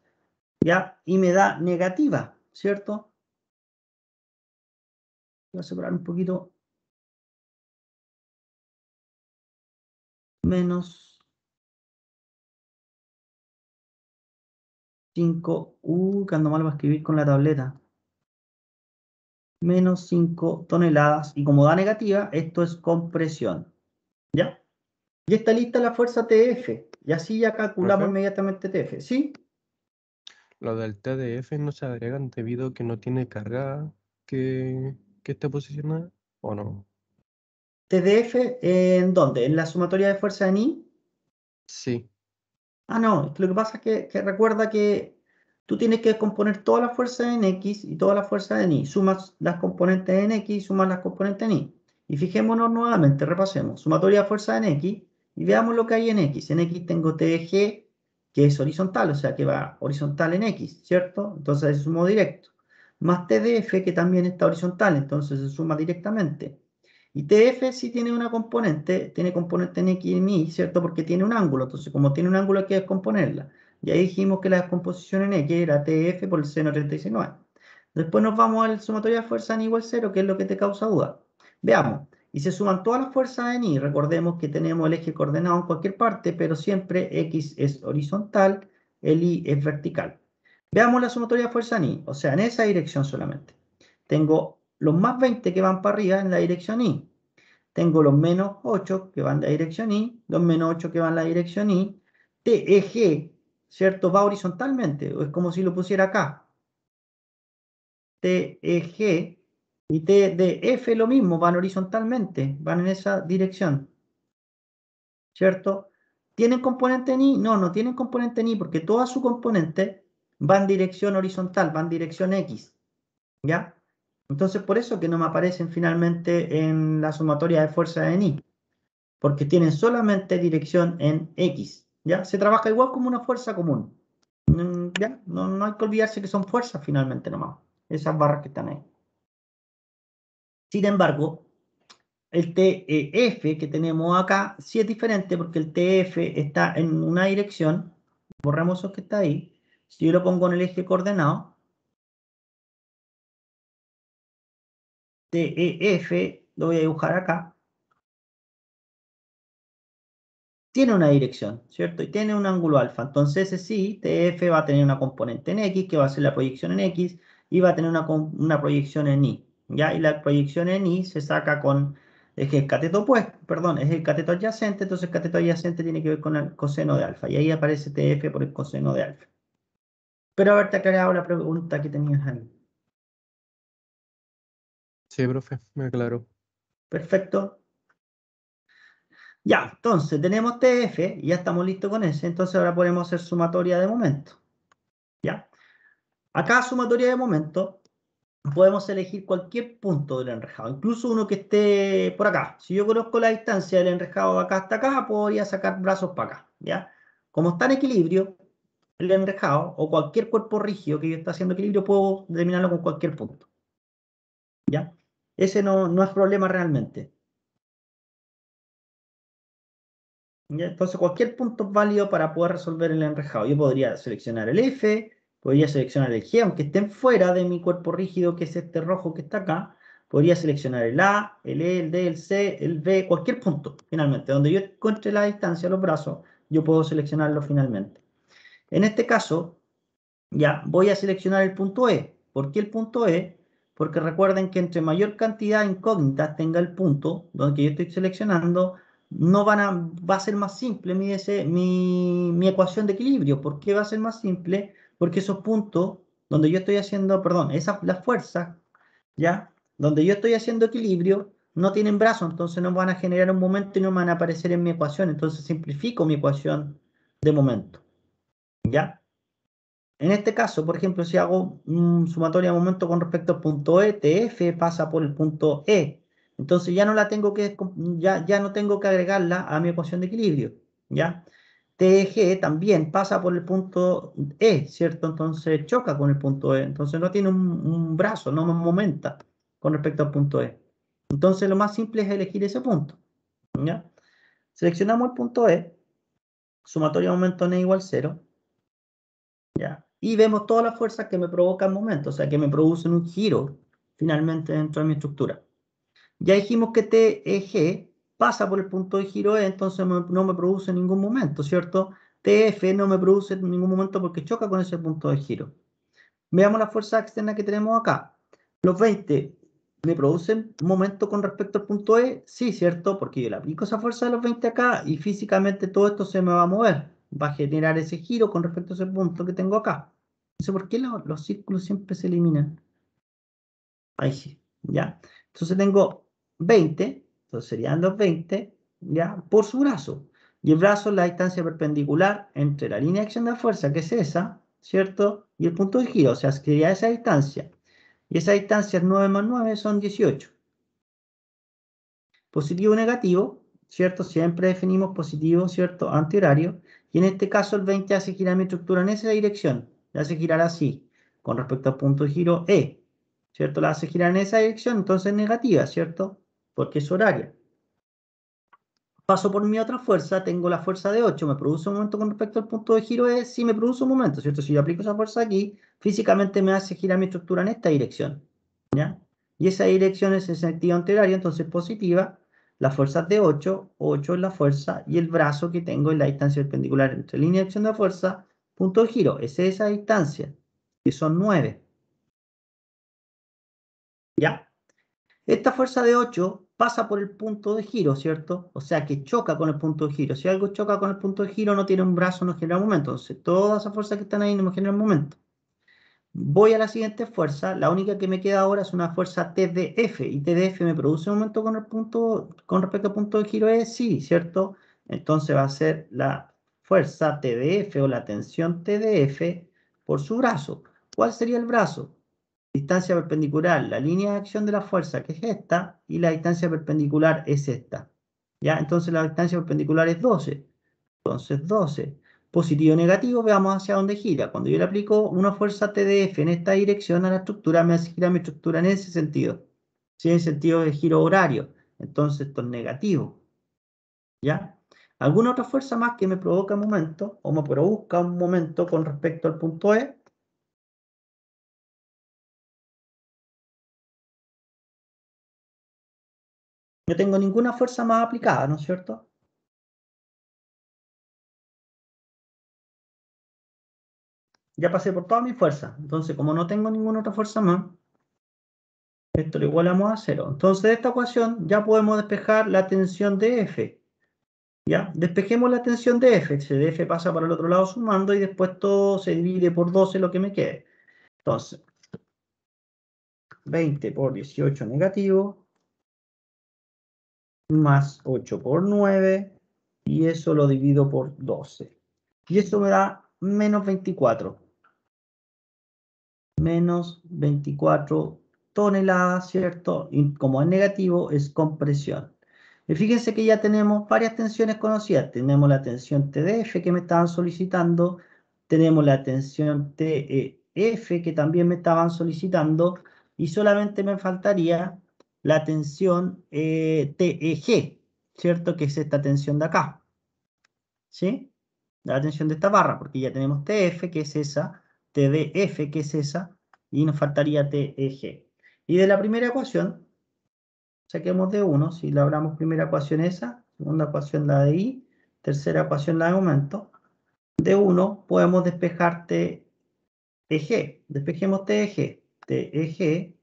¿Ya? Y me da negativa, ¿cierto? Voy a separar un poquito. Menos 5. Que ando mal para escribir con la tableta. Menos 5 toneladas. Y como da negativa, esto es compresión. ¿Ya? Y está lista la fuerza TF. Y así ya calculamos ¿Profe? inmediatamente TF. ¿Sí? Lo del TDF no se agregan debido a que no tiene carga que esté posicionada, ¿o no? TDF, ¿en dónde? ¿En la sumatoria de fuerza en I? Sí. Ah, no, es que lo que pasa es que recuerda que tú tienes que componer todas las fuerzas en X y todas las fuerzas en Y. Sumas las componentes en X y sumas las componentes en Y. Y fijémonos nuevamente, repasemos. Sumatoria de fuerzas en X y veamos lo que hay en X. En X tengo TG, que es horizontal, o sea que va horizontal en X, ¿cierto? Entonces se sumó directo. Más TDF, que también está horizontal, entonces se suma directamente. Y TF sí tiene componente en X y en Y, ¿cierto? Porque tiene un ángulo, entonces como tiene un ángulo hay que descomponerla. Y ahí dijimos que la descomposición en X era TF por el seno 36,9. Después nos vamos al sumatoria de fuerza en igual 0, que es lo que te causa duda. Veamos, y se suman todas las fuerzas en Y. Recordemos que tenemos el eje coordenado en cualquier parte, pero siempre X es horizontal, el Y es vertical. Veamos la sumatoria de fuerza en Y, o sea, en esa dirección solamente. Tengo los más 20 que van para arriba en la dirección Y. Tengo los menos 8 que van en la dirección Y, los menos 8 que van en la dirección Y. TEG, ¿cierto? Va horizontalmente, es como si lo pusiera acá. TEG y TDF lo mismo, van horizontalmente, van en esa dirección, ¿cierto? ¿Tienen componente en I? No, no tienen componente en I porque toda su componente va en dirección horizontal, va en dirección X, ¿ya? Entonces, por eso que no me aparecen finalmente en la sumatoria de fuerzas en I, porque tienen solamente dirección en X, ¿ya? Se trabaja igual como una fuerza común, ¿ya? No hay que olvidarse que son fuerzas finalmente nomás, esas barras que están ahí. Sin embargo, el TEF que tenemos acá sí es diferente porque el TF está en una dirección, borramos eso que está ahí, si yo lo pongo en el eje coordenado, TEF, lo voy a dibujar acá, tiene una dirección, ¿cierto? Y tiene un ángulo alfa. Entonces, ese sí, TF va a tener una componente en X, que va a ser la proyección en X, y va a tener una proyección en Y, ¿ya? Y la proyección en Y se saca con, es que el cateto opuesto, perdón, es el cateto adyacente, entonces el cateto adyacente tiene que ver con el coseno de alfa, y ahí aparece TF por el coseno de alfa. Pero haberte aclarado la pregunta que tenías ahí. Sí, profe, me aclaró. Perfecto. Ya, entonces tenemos TF, y ya estamos listos con ese, entonces ahora podemos hacer sumatoria de momento. ¿Ya? Acá, sumatoria de momento, podemos elegir cualquier punto del enrejado, incluso uno que esté por acá. Si yo conozco la distancia del enrejado de acá hasta acá, podría sacar brazos para acá, ¿ya? Como está en equilibrio, el enrejado, o cualquier cuerpo rígido que yo esté haciendo equilibrio, puedo determinarlo con cualquier punto, ¿ya? Ese no es problema realmente, ¿ya? Entonces, cualquier punto es válido para poder resolver el enrejado. Yo podría seleccionar el F, podría seleccionar el G, aunque estén fuera de mi cuerpo rígido, que es este rojo que está acá. Podría seleccionar el A, el E, el D, el C, el B, cualquier punto, finalmente. Donde yo encuentre la distancia, los brazos, yo puedo seleccionarlo finalmente. En este caso, ya voy a seleccionar el punto E. ¿Por qué el punto E? Porque recuerden que entre mayor cantidad de incógnitas tenga el punto donde yo estoy seleccionando, no va a ser más simple mi ecuación de equilibrio. ¿Por qué va a ser más simple? Porque esos puntos donde yo estoy haciendo, perdón, las fuerzas, ¿ya? Donde yo estoy haciendo equilibrio, no tienen brazos, entonces no van a generar un momento y no van a aparecer en mi ecuación. Entonces simplifico mi ecuación de momento, ¿ya? En este caso, por ejemplo, si hago un sumatoria de momento con respecto al punto E, TF pasa por el punto E. Entonces ya no la tengo que, ya no tengo que agregarla a mi ecuación de equilibrio, ¿ya? TG también pasa por el punto E, ¿cierto? Entonces choca con el punto E. Entonces no tiene un brazo, no me momenta con respecto al punto E. Entonces lo más simple es elegir ese punto, ¿ya? Seleccionamos el punto E, sumatoria de momento N igual 0. ¿Ya? Y vemos todas las fuerzas que me provocan momentos, o sea, que me producen un giro finalmente dentro de mi estructura. Ya dijimos que TEG pasa por el punto de giro E, entonces no me produce ningún momento, ¿cierto? TF no me produce ningún momento porque choca con ese punto de giro. Veamos la fuerza externa que tenemos acá. Los 20 me producen momento con respecto al punto E, sí, ¿cierto? Porque yo le aplico esa fuerza de los 20 acá y físicamente todo esto se me va a mover. Va a generar ese giro con respecto a ese punto que tengo acá. No sé por qué los círculos siempre se eliminan. Ahí sí, ¿ya? Entonces tengo 20, entonces serían los 20, ¿ya? Por su brazo. Y el brazo es la distancia perpendicular entre la línea de acción de la fuerza, que es esa, ¿cierto? Y el punto de giro, o sea, sería esa distancia. Y esa distancia es 9 más 9, son 18. Positivo o negativo, ¿cierto? Siempre definimos positivo, ¿cierto? Antihorario. Y en este caso el 20 hace girar mi estructura en esa dirección. La hace girar así, con respecto al punto de giro E, ¿cierto? La hace girar en esa dirección, entonces negativa, ¿cierto? Porque es horaria. Paso por mi otra fuerza, tengo la fuerza de 8, ¿me produce un momento con respecto al punto de giro E? Sí, me produce un momento, ¿cierto? Si yo aplico esa fuerza aquí, físicamente me hace girar mi estructura en esta dirección, ¿ya? Y esa dirección es en sentido antihorario, entonces positiva. La fuerza es de 8, 8 es la fuerza, y el brazo que tengo es la distancia perpendicular entre línea de acción de la fuerza, punto de giro, es esa distancia, que son 9, ¿ya? Esta fuerza de 8 pasa por el punto de giro, ¿cierto? O sea que choca con el punto de giro. Si algo choca con el punto de giro, no tiene un brazo, no genera momento. Entonces, todas esas fuerzas que están ahí no me generan momento. Voy a la siguiente fuerza. La única que me queda ahora es una fuerza TDF. ¿Y TDF me produce un momento con el punto, con respecto al punto de giro E? Sí, ¿cierto? Entonces va a ser la fuerza TDF o la tensión TDF por su brazo. ¿Cuál sería el brazo? Distancia perpendicular, la línea de acción de la fuerza, que es esta, y la distancia perpendicular es esta. ¿Ya? Entonces la distancia perpendicular es 12. Entonces 12. Positivo o negativo, veamos hacia dónde gira. Cuando yo le aplico una fuerza TDF en esta dirección a la estructura, me hace girar mi estructura en ese sentido. Si en el sentido de giro horario. Entonces esto es negativo. ¿Ya? ¿Alguna otra fuerza más que me provoca un momento o me produzca un momento con respecto al punto E? No tengo ninguna fuerza más aplicada, ¿no es cierto? Ya pasé por toda mi fuerza. Entonces, como no tengo ninguna otra fuerza más, esto lo igualamos a 0. Entonces, de esta ecuación ya podemos despejar la tensión de F. ¿Ya? Despejemos la tensión de F. Si de F pasa para el otro lado sumando y después todo se divide por 12 lo que me quede. Entonces, 20 por 18 negativo, más 8 por 9, y eso lo divido por 12. Y eso me da menos 24. Menos 24 toneladas, ¿cierto? Y como es negativo, es compresión. Y fíjense que ya tenemos varias tensiones conocidas. Tenemos la tensión TDF que me estaban solicitando. Tenemos la tensión TEF que también me estaban solicitando. Y solamente me faltaría la tensión TEG, ¿cierto? Que es esta tensión de acá. ¿Sí? La tensión de esta barra, porque ya tenemos TF, que es esa, TDF, que es esa, y nos faltaría TEG. Y de la primera ecuación, saquemos de 1, si logramos primera ecuación esa, segunda ecuación la de I, tercera ecuación la de aumento, de 1 podemos despejar TEG. Despejemos TEG. TEG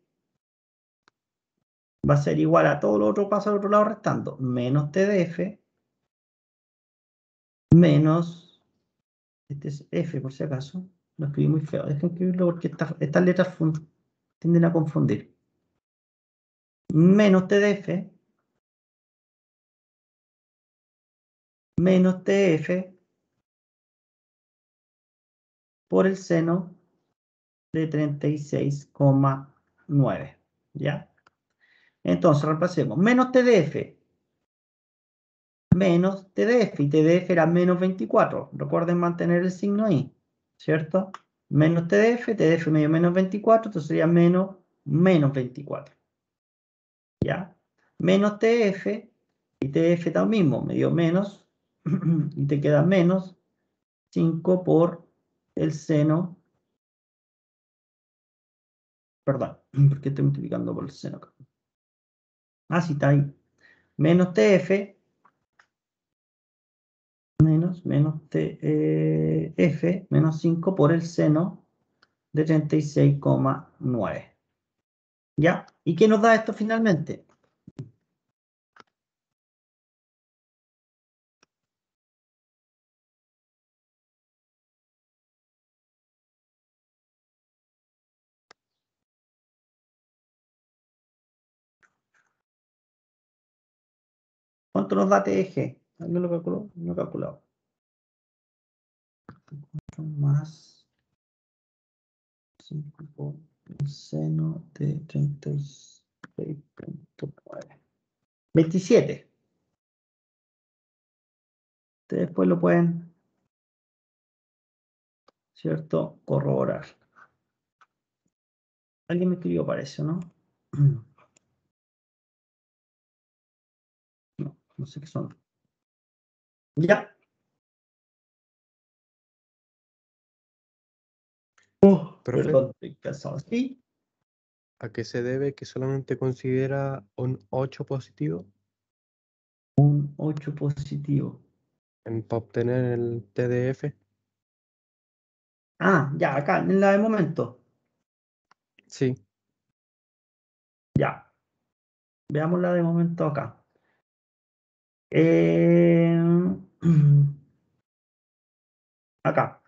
va a ser igual a todo lo otro pasa al otro lado restando, menos TDF, menos, este es F por si acaso, lo escribí muy feo, dejen escribirlo porque estas letras tienden a confundir. Menos TDF, menos TF por el seno de 36,9. ¿Ya? Entonces reemplacemos. Menos TDF. Menos TDF. Y TDF era menos 24. Recuerden mantener el signo ahí. ¿Cierto? Menos TDF. TDF me dio menos 24. Entonces sería menos 24. ¿Ya? Menos TF. Y TF está lo mismo. Me dio menos. Y te queda menos 5 por el seno. Perdón, porque estoy multiplicando por el seno acá. Ah, sí, está ahí. Menos TF, menos TF, menos 5 por el seno de 36,9. ¿Ya? ¿Y qué nos da esto finalmente? ¿Cuánto nos da TG? ¿Alguien lo calculó? No he calculado. Más 5 por el seno de 36,9. 27. Ustedes después lo pueden, ¿cierto? Corroborar. Alguien me escribió para eso, ¿no? No, no sé qué son. Ya. Profe, Perdón, estoy cansado. Sí. ¿a qué se debe que solamente considera un 8 positivo 8 positivo. para obtener el TDF? Ah, ya, acá, en la de momento. Sí, Ya. Veamos la de momento acá. Eh, acá.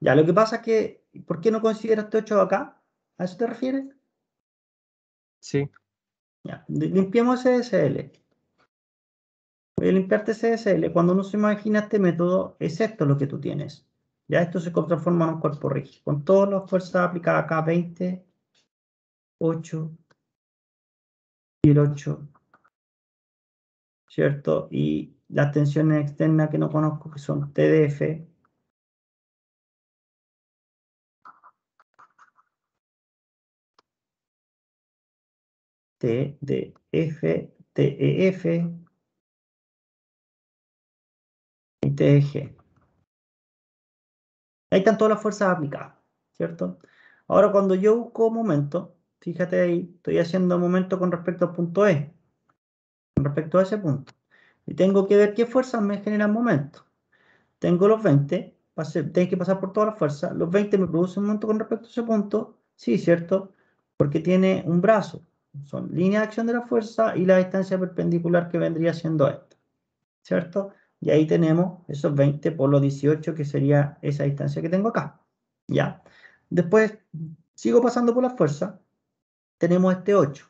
Ya, lo que pasa es que, ¿por qué no consideras este 8 acá? ¿A eso te refieres? Sí, Ya, limpiemos SSL. Voy a limpiarte SSL. Cuando uno se imagina este método, es esto lo que tú tienes. Ya esto se transforma en un cuerpo rígido. Con todas las fuerzas aplicadas acá, 20, 8 y el 8, ¿cierto? Y las tensiones externas que no conozco, que son TDF, TDF, TEF y TEG. Ahí están todas las fuerzas aplicadas, ¿cierto? Ahora, cuando yo busco momento, fíjate ahí, estoy haciendo momento con respecto al punto E, con respecto a ese punto. Y tengo que ver qué fuerzas me generan momento. Tengo los 20, tengo que pasar por todas las fuerzas. Los 20 me producen un momento con respecto a ese punto, sí, ¿cierto? Porque tiene un brazo. Son línea de acción de la fuerza y la distancia perpendicular que vendría siendo esta, ¿cierto? Y ahí tenemos esos 20 por los 18, que sería esa distancia que tengo acá, ¿ya? Después, sigo pasando por la fuerza, tenemos este 8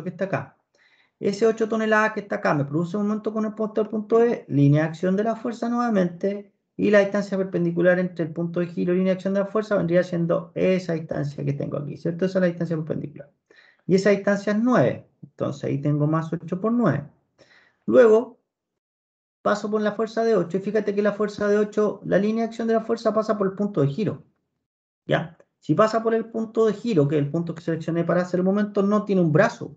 que está acá. Ese 8 toneladas que está acá me produce un momento con el punto del punto E, línea de acción de la fuerza nuevamente, y la distancia perpendicular entre el punto de giro y línea de acción de la fuerza vendría siendo esa distancia que tengo aquí, ¿cierto? Esa es la distancia perpendicular. Y esa distancia es 9, entonces ahí tengo más 8 por 9. Luego, paso por la fuerza de 8 y fíjate que la fuerza de 8, la línea de acción de la fuerza pasa por el punto de giro, ¿ya? Si pasa por el punto de giro, que es el punto que seleccioné para hacer el momento, no tiene un brazo,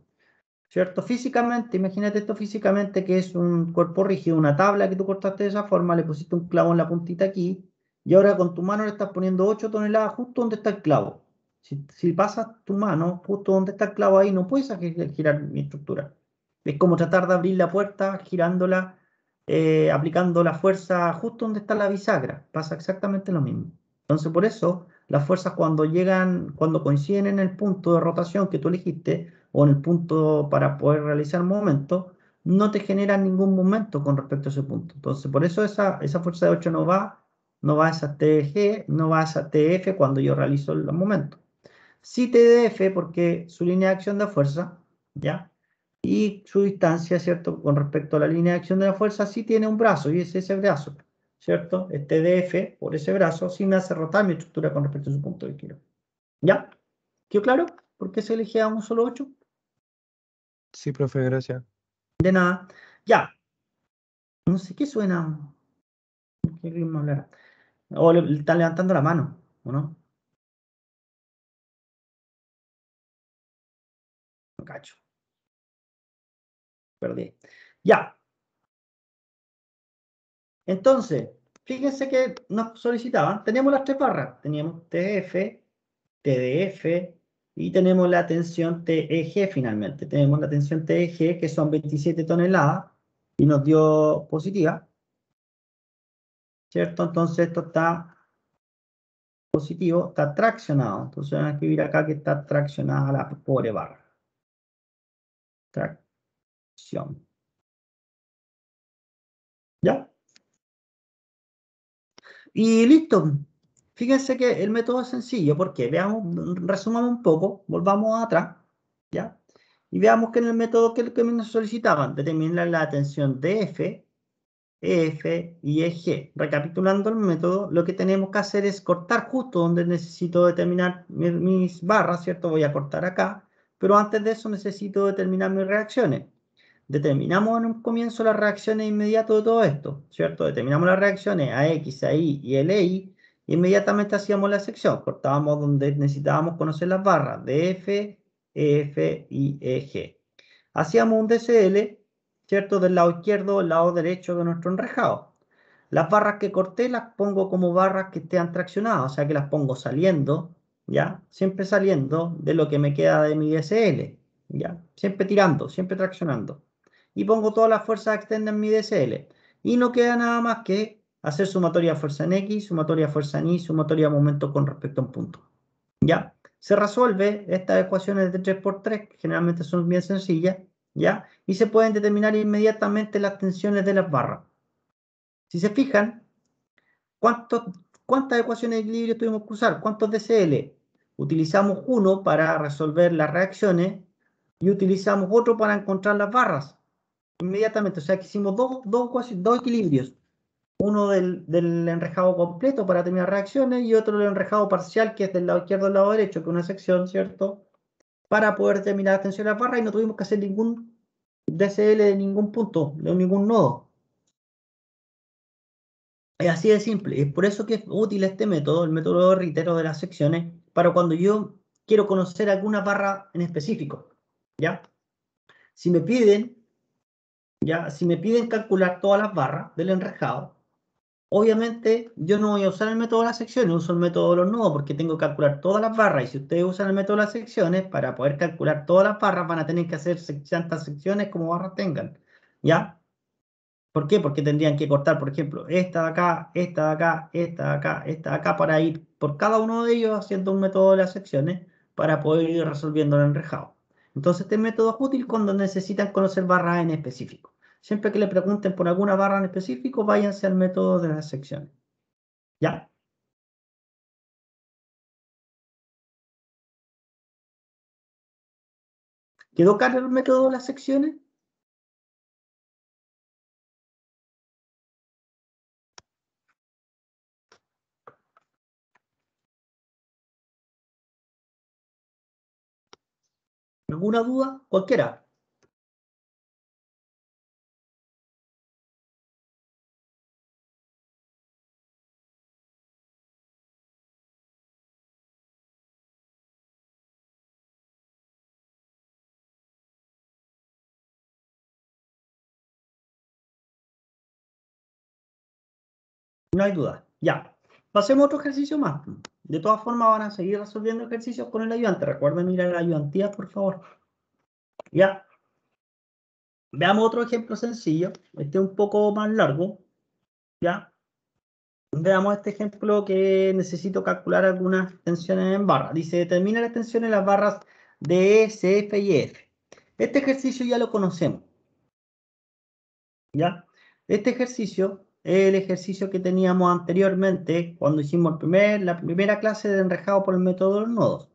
¿cierto? Físicamente, imagínate esto físicamente, que es un cuerpo rígido, una tabla que tú cortaste de esa forma, le pusiste un clavo en la puntita aquí, y ahora con tu mano le estás poniendo 8 toneladas justo donde está el clavo. Si pasas tu mano justo donde está el clavo ahí, no puedes girar mi estructura. Es como tratar de abrir la puerta girándola, aplicando la fuerza justo donde está la bisagra. Pasa exactamente lo mismo. Entonces, por eso, las fuerzas cuando llegan, cuando coinciden en el punto de rotación que tú elegiste, o en el punto para poder realizar movimiento, no te generan ningún momento con respecto a ese punto. Entonces, por eso esa fuerza de 8 no va a esa TG, no va a esa TF cuando yo realizo el momento. Sí TDF porque su línea de acción de fuerza, ¿ya? Y su distancia, ¿cierto? Con respecto a la línea de acción de la fuerza, sí tiene un brazo, y es ese brazo, ¿cierto? Es TDF por ese brazo, sí me hace rotar mi estructura con respecto a su punto de giro. ¿Ya? ¿Quedó claro? ¿Por qué se elegía un solo 8? sí, profe, gracias. De nada. Ya. No sé qué suena. ¿Qué ritmo hablará? O le están levantando la mano, ¿o no? No cacho. Perdí. Ya. Entonces, fíjense que nos solicitaban. Teníamos las tres barras. Teníamos TF, TDF y tenemos la tensión TEG finalmente. Tenemos la tensión TEG, que son 27 toneladas, y nos dio positiva, ¿cierto? Entonces esto está positivo, está traccionado. Entonces van a escribir acá que está traccionada la pobre barra. Tracción. ¿Ya? Y listo. Fíjense que el método es sencillo, porque veamos, resumamos un poco, volvamos atrás, ¿ya? Y veamos que en el método que nos solicitaban, determinar la tensión DF, EF y EG. Recapitulando el método, lo que tenemos que hacer es cortar justo donde necesito determinar mis barras, ¿cierto? Voy a cortar acá, pero antes de eso necesito determinar mis reacciones. Determinamos en un comienzo las reacciones inmediatas de todo esto, ¿cierto? Determinamos las reacciones a X, a Y y LI, y inmediatamente hacíamos la sección, cortábamos donde necesitábamos conocer las barras de F, EF y EG. Hacíamos un DCL, ¿cierto? Del lado izquierdo o del lado derecho de nuestro enrejado. Las barras que corté las pongo como barras que estén traccionadas, o sea que las pongo saliendo, ¿ya? Siempre saliendo de lo que me queda de mi DCL, ¿ya? Siempre tirando, siempre traccionando. Y pongo todas las fuerzas externas en mi DCL. Y no queda nada más que hacer sumatoria de fuerza en X, sumatoria de fuerza en Y, sumatoria de momento con respecto a un punto. ¿Ya? Se resuelve estas ecuaciones de 3×3, que generalmente son bien sencillas, ¿ya? Y se pueden determinar inmediatamente las tensiones de las barras. Si se fijan, ¿cuánto ¿cuántas ecuaciones de equilibrio tuvimos que usar? ¿Cuántos DCL? Utilizamos uno para resolver las reacciones y utilizamos otro para encontrar las barras. Inmediatamente, o sea que hicimos dos equilibrios. Uno del enrejado completo para terminar reacciones y otro del enrejado parcial, que es del lado izquierdo al lado derecho, que es una sección, ¿cierto? Para poder terminar la tensión de las barras y no tuvimos que hacer ningún DCL de ningún punto, de ningún nodo. Es así de simple. Es por eso que es útil este método, el método de Ritter o de las secciones, para cuando yo quiero conocer alguna barra en específico. ¿Ya? Si me piden calcular todas las barras del enrejado, obviamente yo no voy a usar el método de las secciones, uso el método de los nodos porque tengo que calcular todas las barras. Y si ustedes usan el método de las secciones, para poder calcular todas las barras van a tener que hacer tantas secciones como barras tengan. ¿Ya? ¿Por qué? Porque tendrían que cortar, por ejemplo, esta de acá, esta de acá, esta de acá, esta de acá, para ir por cada uno de ellos haciendo un método de las secciones para poder ir resolviendo el enrejado. Entonces este método es útil cuando necesitan conocer barras en específico. Siempre que le pregunten por alguna barra en específico, váyanse al método de las secciones. ¿Ya? ¿Quedó claro el método de las secciones? ¿Alguna duda? Cualquiera. No hay duda. Ya. Pasemos a otro ejercicio más. De todas formas van a seguir resolviendo ejercicios con el ayudante. Recuerden mirar la ayudantía, por favor. Ya. Veamos otro ejemplo sencillo. Este es un poco más largo. ¿Ya? Veamos este ejemplo que necesito calcular algunas tensiones en barra. Dice, determina las tensiones en las barras de E, CF y F. Este ejercicio ya lo conocemos. ¿Ya? Este ejercicio es el ejercicio que teníamos anteriormente cuando hicimos la primera clase de enrejado por el método de los nodos.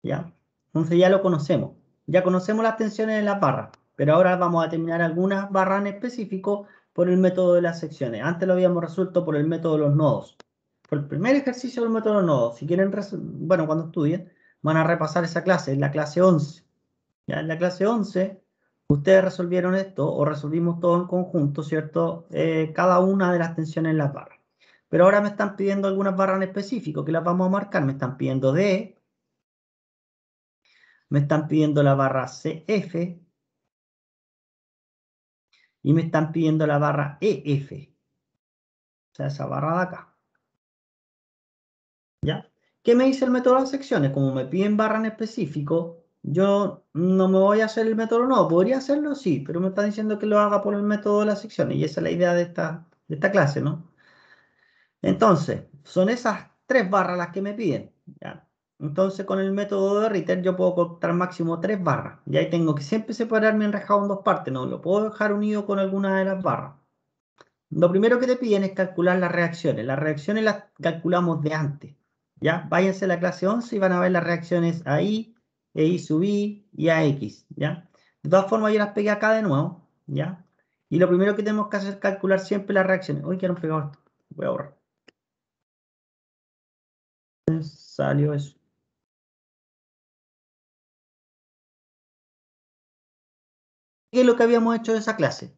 ¿Ya? Entonces ya lo conocemos. Ya conocemos las tensiones en las barras, pero ahora vamos a determinar algunas barras en específico por el método de las secciones. Antes lo habíamos resuelto por el método de los nodos. Por el primer ejercicio del método de los nodos. Si quieren, bueno, cuando estudien, van a repasar esa clase, es la clase 11. ¿Ya? En la clase 11, ustedes resolvieron esto, o resolvimos todo en conjunto, ¿cierto? Cada una de las tensiones en las barras. Pero ahora me están pidiendo algunas barras en específico, que las vamos a marcar. Me están pidiendo D, me están pidiendo la barra CF y me están pidiendo la barra EF. O sea, esa barra de acá. ¿Ya? ¿Qué me dice el método de las secciones? Como me piden barra en específico, yo no me voy a hacer el método, no. Podría hacerlo, sí, pero me está diciendo que lo haga por el método de las secciones. Y esa es la idea de esta clase, ¿no? Entonces, son esas tres barras las que me piden. ¿Ya? Entonces, con el método de Ritter yo puedo cortar máximo 3 barras. Y ahí tengo que siempre separar mi enrejado en dos partes. No lo puedo dejar unido con alguna de las barras. Lo primero que te piden es calcular las reacciones. Las reacciones las calculamos de antes. ¿Ya? Váyanse a la clase 11 y van a ver las reacciones a I, e I sub I y a X. ¿Ya? De todas formas, yo las pegué acá de nuevo. ¿Ya? Y lo primero que tenemos que hacer es calcular siempre las reacciones. Uy, que no pegado esto. Voy a borrar. Salió eso. ¿Qué es lo que habíamos hecho de esa clase?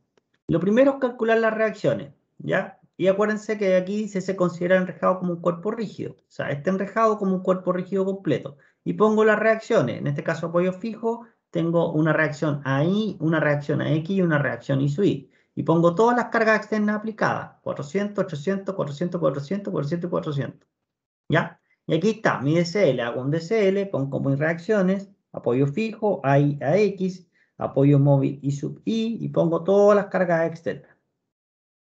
Lo primero es calcular las reacciones, ¿ya? Y acuérdense que aquí dice se considera enrejado como un cuerpo rígido. O sea, este enrejado como un cuerpo rígido completo. Y pongo las reacciones. En este caso apoyo fijo, tengo una reacción a I, una reacción a X y una reacción I sub I. Y pongo todas las cargas externas aplicadas. 400, 800, 400, 400, 400 y 400. ¿Ya? Y aquí está mi DCL. Hago un DCL, pongo mis reacciones, apoyo fijo, a I a X, apoyo móvil I sub I y pongo todas las cargas externas.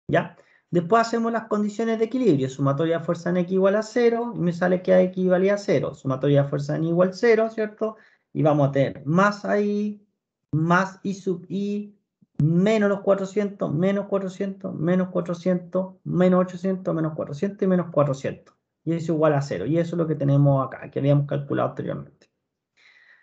¿Ya? Después hacemos las condiciones de equilibrio. Sumatoria de fuerza en X igual a 0 y me sale que a X valía 0. Sumatoria de fuerza en Y igual a 0, ¿cierto? Y vamos a tener más I, más I sub I, menos los 400, menos 400, menos 400, menos 800, menos 400 y menos 400. y es igual a 0. Y eso es lo que tenemos acá, que habíamos calculado anteriormente.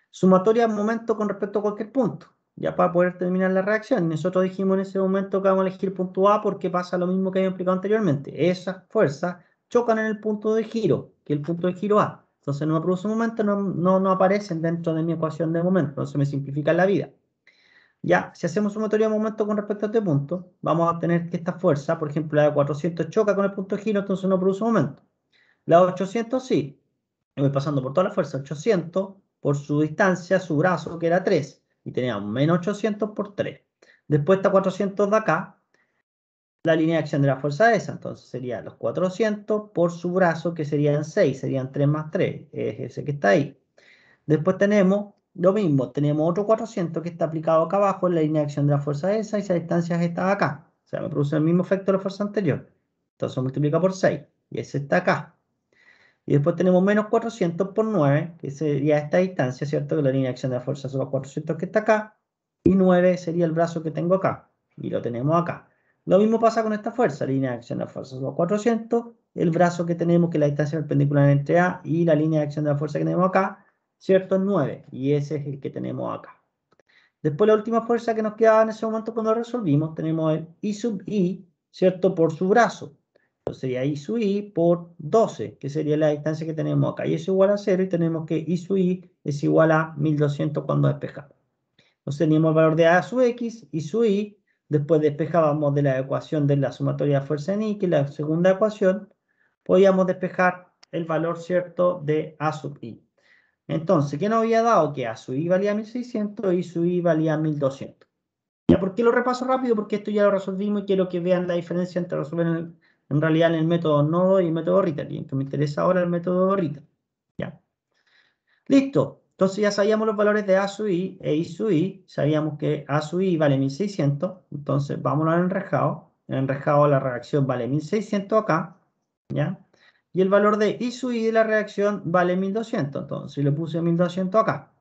Sumatoria momento con respecto a cualquier punto, ya para poder terminar la reacción. Nosotros dijimos en ese momento que vamos a elegir punto A porque pasa lo mismo que habíamos explicado anteriormente. Esas fuerzas chocan en el punto de giro, que es el punto de giro A. Entonces no me produce momento, no aparecen dentro de mi ecuación de momento, entonces me simplifica la vida. Ya, si hacemos sumatoria de momento con respecto a este punto, vamos a tener que esta fuerza, por ejemplo, la de 400 choca con el punto de giro, entonces no produce momento. La de 800 sí. Y voy pasando por toda la fuerza. 800 por su distancia, su brazo, que era 3. Y teníamos menos 800 por 3. Después está 400 de acá, la línea de acción de la fuerza esa. Entonces serían los 400 por su brazo, que serían 6. Serían 3 más 3. Es ese que está ahí. Después tenemos lo mismo, tenemos otro 400 que está aplicado acá abajo en la línea de acción de la fuerza esa y esa distancia está acá. O sea, me produce el mismo efecto de la fuerza anterior. Entonces se multiplica por 6 y ese está acá. Y después tenemos menos 400 por 9, que sería esta distancia, ¿cierto? Que la línea de acción de la fuerza son los 400 que está acá. Y 9 sería el brazo que tengo acá. Y lo tenemos acá. Lo mismo pasa con esta fuerza. La línea de acción de la fuerza son los 400. El brazo que tenemos, que es la distancia perpendicular entre A y la línea de acción de la fuerza que tenemos acá, ¿cierto? Es 9. Y ese es el que tenemos acá. Después la última fuerza que nos quedaba en ese momento cuando resolvimos, tenemos el I sub I, ¿cierto? Por su brazo. Entonces sería I sub I por 12, que sería la distancia que tenemos acá. Y eso es igual a 0 y tenemos que I sub I es igual a 1200 cuando despejamos. Entonces teníamos el valor de A sub X, I sub I. Después despejábamos de la ecuación de la sumatoria de fuerza en I, que es la segunda ecuación. Podíamos despejar el valor, ¿cierto? De A sub I. Entonces, ¿qué nos había dado? Que A sub I valía 1600 y sub I valía 1200. ¿Ya por qué lo repaso rápido? Porque esto ya lo resolvimos y quiero que vean la diferencia entre resolver en realidad en el método nodo y el método Ritter. Y que me interesa ahora el método Ritter. ¿Ya? Listo. Entonces ya sabíamos los valores de A sub I e I sub I. Sabíamos que A sub I vale 1600. Entonces vámonos al enrejado. En el enrejado la reacción vale 1600 acá. ¿Ya? Y el valor de I sub I de la reacción vale 1200. Entonces le puse 1200 acá.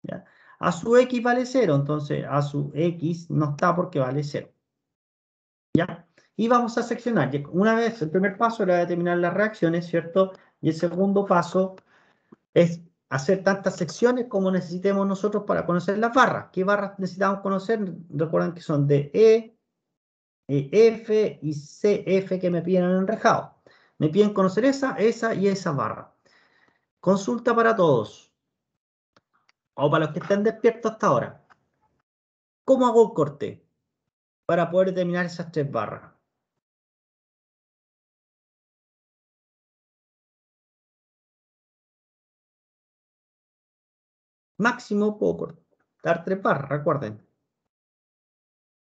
¿Ya? A sub X vale 0. Entonces A sub X no está porque vale 0. ¿Ya? Y vamos a seccionar. Una vez, el primer paso era determinar las reacciones, ¿cierto? Y el segundo paso es hacer tantas secciones como necesitemos nosotros para conocer las barras. ¿Qué barras necesitamos conocer? Recuerden que son de F y CF que me piden en el enrejado. Me piden conocer esa y esa barra. Consulta para todos, o para los que estén despiertos hasta ahora. ¿Cómo hago el corte para poder determinar esas tres barras? Máximo puedo cortar 3 barras, recuerden.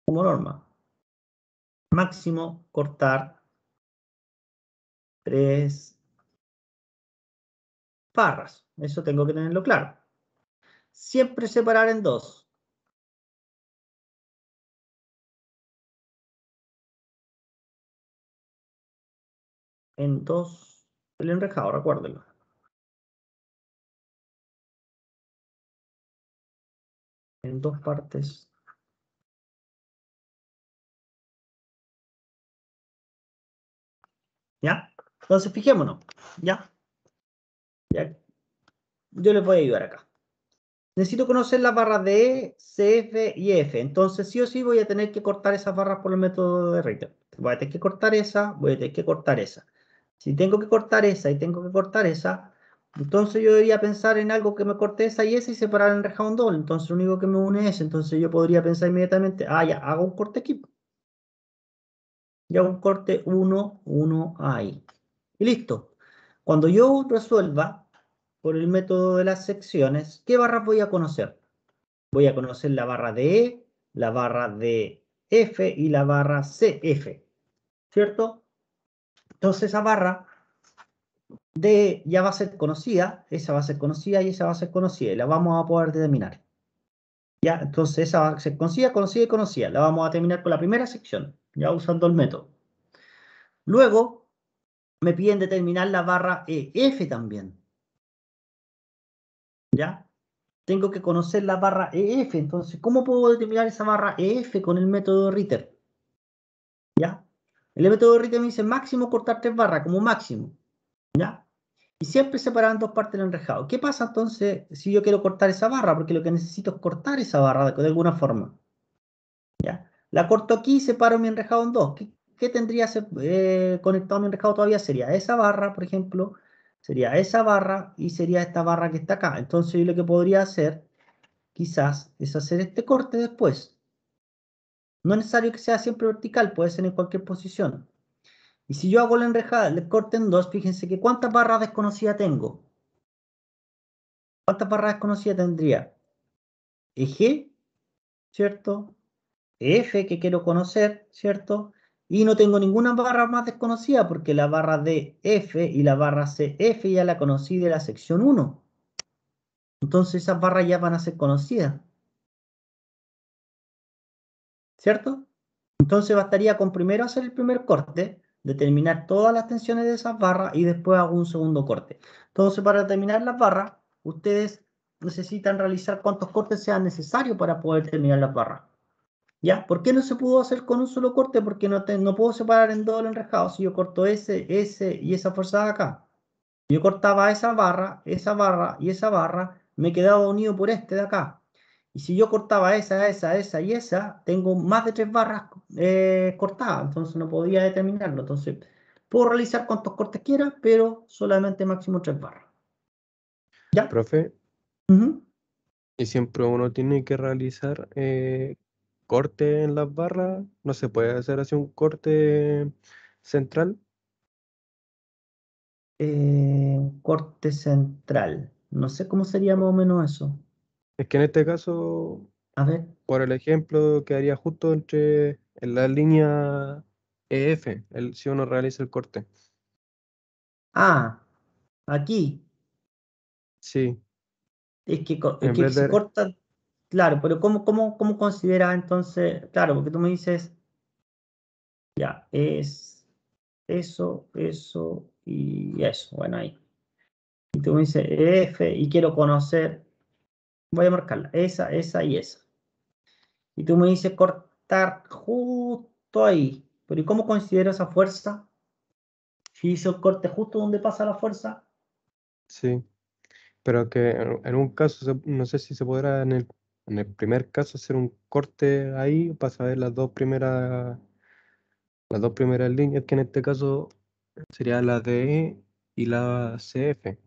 Como norma. Máximo cortar 3 barras. Eso tengo que tenerlo claro. Siempre separar en 2. En 2 el enrejado, recuérdenlo. En 2 partes. ¿Ya? Entonces fijémonos. ¿Ya? ¿Ya? Yo les voy a ayudar acá. Necesito conocer las barras de E, CF y F. Entonces sí o sí voy a tener que cortar esas barras por el método de Ritter. Voy a tener que cortar esa, voy a tener que cortar esa. Si tengo que cortar esa y tengo que cortar esa, entonces yo debería pensar en algo que me corte esa y esa y separar en enrejado en doble. Entonces lo único que me une es, entonces yo podría pensar inmediatamente, ya, hago un corte aquí. Ya un corte 1, 1 ahí. Y listo. Cuando yo resuelva por el método de las secciones, ¿qué barras voy a conocer? Voy a conocer la barra de E, la barra de F y la barra CF. ¿Cierto? Entonces esa barra de ya va a ser conocida, esa va a ser conocida y esa va a ser conocida. Y la vamos a poder determinar. ¿Ya? Entonces esa va a ser conocida, conocida y conocida. La vamos a terminar con la primera sección, ya usando el método. Luego me piden determinar la barra EF también. ¿Ya? Tengo que conocer la barra EF. Entonces, ¿cómo puedo determinar esa barra EF con el método de Ritter? ¿Ya? El método de Ritter me dice máximo cortar 3 barras, como máximo. ¿Ya? Y siempre separan dos partes del enrejado. ¿Qué pasa entonces si yo quiero cortar esa barra? Porque lo que necesito es cortar esa barra de alguna forma. ¿Ya? La corto aquí y separo mi enrejado en dos. ¿Qué tendría conectado a mi enrejado todavía? Sería esa barra, por ejemplo, sería esa barra y sería esta barra que está acá. Entonces yo lo que podría hacer, quizás, es hacer este corte después. No es necesario que sea siempre vertical, puede ser en cualquier posición. Y si yo hago la enrejada, le corte en dos, fíjense que ¿cuántas barras desconocidas tengo? ¿Cuántas barras desconocidas tendría? Eje, ¿cierto? F que quiero conocer, ¿cierto? Y no tengo ninguna barra más desconocida porque la barra de F y la barra CF ya la conocí de la sección 1. Entonces esas barras ya van a ser conocidas, ¿cierto? Entonces bastaría con primero hacer el primer corte, determinar todas las tensiones de esas barras y después hago un segundo corte. Entonces para determinar las barras, ustedes necesitan realizar cuantos cortes sean necesarios para poder determinar las barras. ¿Ya? ¿Por qué no se pudo hacer con un solo corte? Porque no puedo separar en dos el enrejado. Si yo corto ese y esa fuerza de acá. Yo cortaba esa barra y esa barra, me quedaba unido por este de acá. Y si yo cortaba esa y esa, tengo más de 3 barras cortadas. Entonces no podía determinarlo. Entonces puedo realizar cuantos cortes quiera, pero solamente máximo 3 barras. ¿Ya? Profe, Ujú. y siempre uno tiene que realizar corte en las barras, no se puede hacer así un corte central. Corte central. No sé cómo sería más o menos eso. Es que en este caso, A ver. por el ejemplo, quedaría justo en la línea EF, si uno realiza el corte. Ah, aquí. Sí, Es en que vez se de, corta. Claro, pero ¿cómo considera entonces? Claro, porque tú me dices, ya, es eso y eso. Bueno, ahí. Y tú me dices F y quiero conocer. Voy a marcarla. Esa y esa. Y tú me dices cortar justo ahí. Pero ¿y cómo considero esa fuerza? Si hizo el corte justo donde pasa la fuerza. sí, pero que en un caso, no sé si se podrá en el primer caso hacer un corte ahí para saber las dos primeras líneas, que en este caso serían la DE y la CF.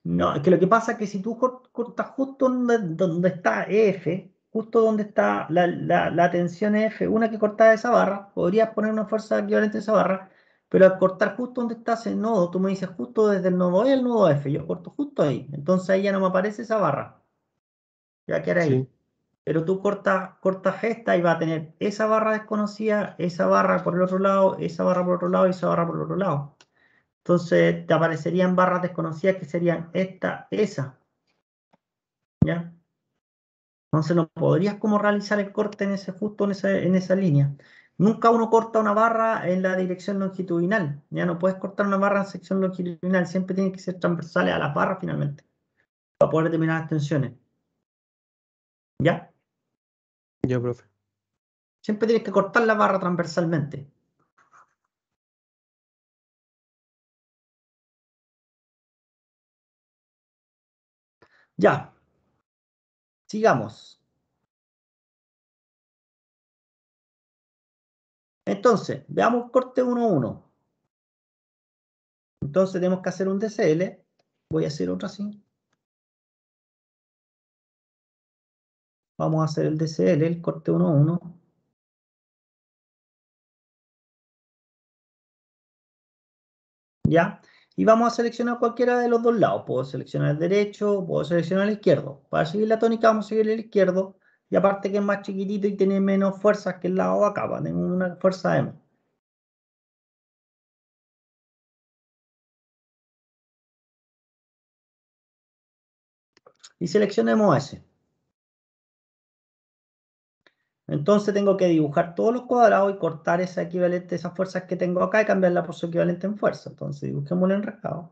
No, es que lo que pasa es que si tú cortas justo donde está F, justo donde está la tensión F, una que corta esa barra, podrías poner una fuerza equivalente a esa barra, pero al cortar justo donde está ese nodo, tú me dices justo desde el nodo E al nodo F, yo corto justo ahí, entonces ahí ya no me aparece esa barra, ya queda Sí, ahí. Pero tú cortas esta y va a tener esa barra desconocida, esa barra por el otro lado, esa barra por el otro lado y esa barra por el otro lado. Entonces te aparecerían barras desconocidas que serían esta, esa, ¿ya? Entonces no podrías como realizar el corte justo en esa línea. Nunca uno corta una barra en la dirección longitudinal, ya no puedes cortar una barra en sección longitudinal, siempre tienen que ser transversales a las barras finalmente, para poder determinar las tensiones, ¿ya? ya, profe. Siempre tienes que cortar la barra transversalmente. Ya, sigamos. Entonces, veamos corte 1-1. Entonces tenemos que hacer un DCL. Voy a hacer otro así. Vamos a hacer el DCL, el corte 1-1. ¿Ya? Y vamos a seleccionar cualquiera de los dos lados. Puedo seleccionar el derecho, puedo seleccionar el izquierdo. Para seguir la tónica vamos a seguir el izquierdo. Y aparte que es más chiquitito y tiene menos fuerzas que el lado de acá. Va a tener una fuerza M. Y seleccionemos ese. Entonces tengo que dibujar todos los cuadrados y cortar esa equivalente, esas fuerzas que tengo acá y cambiarla por su equivalente en fuerza. Entonces dibujémoslo en enrejado.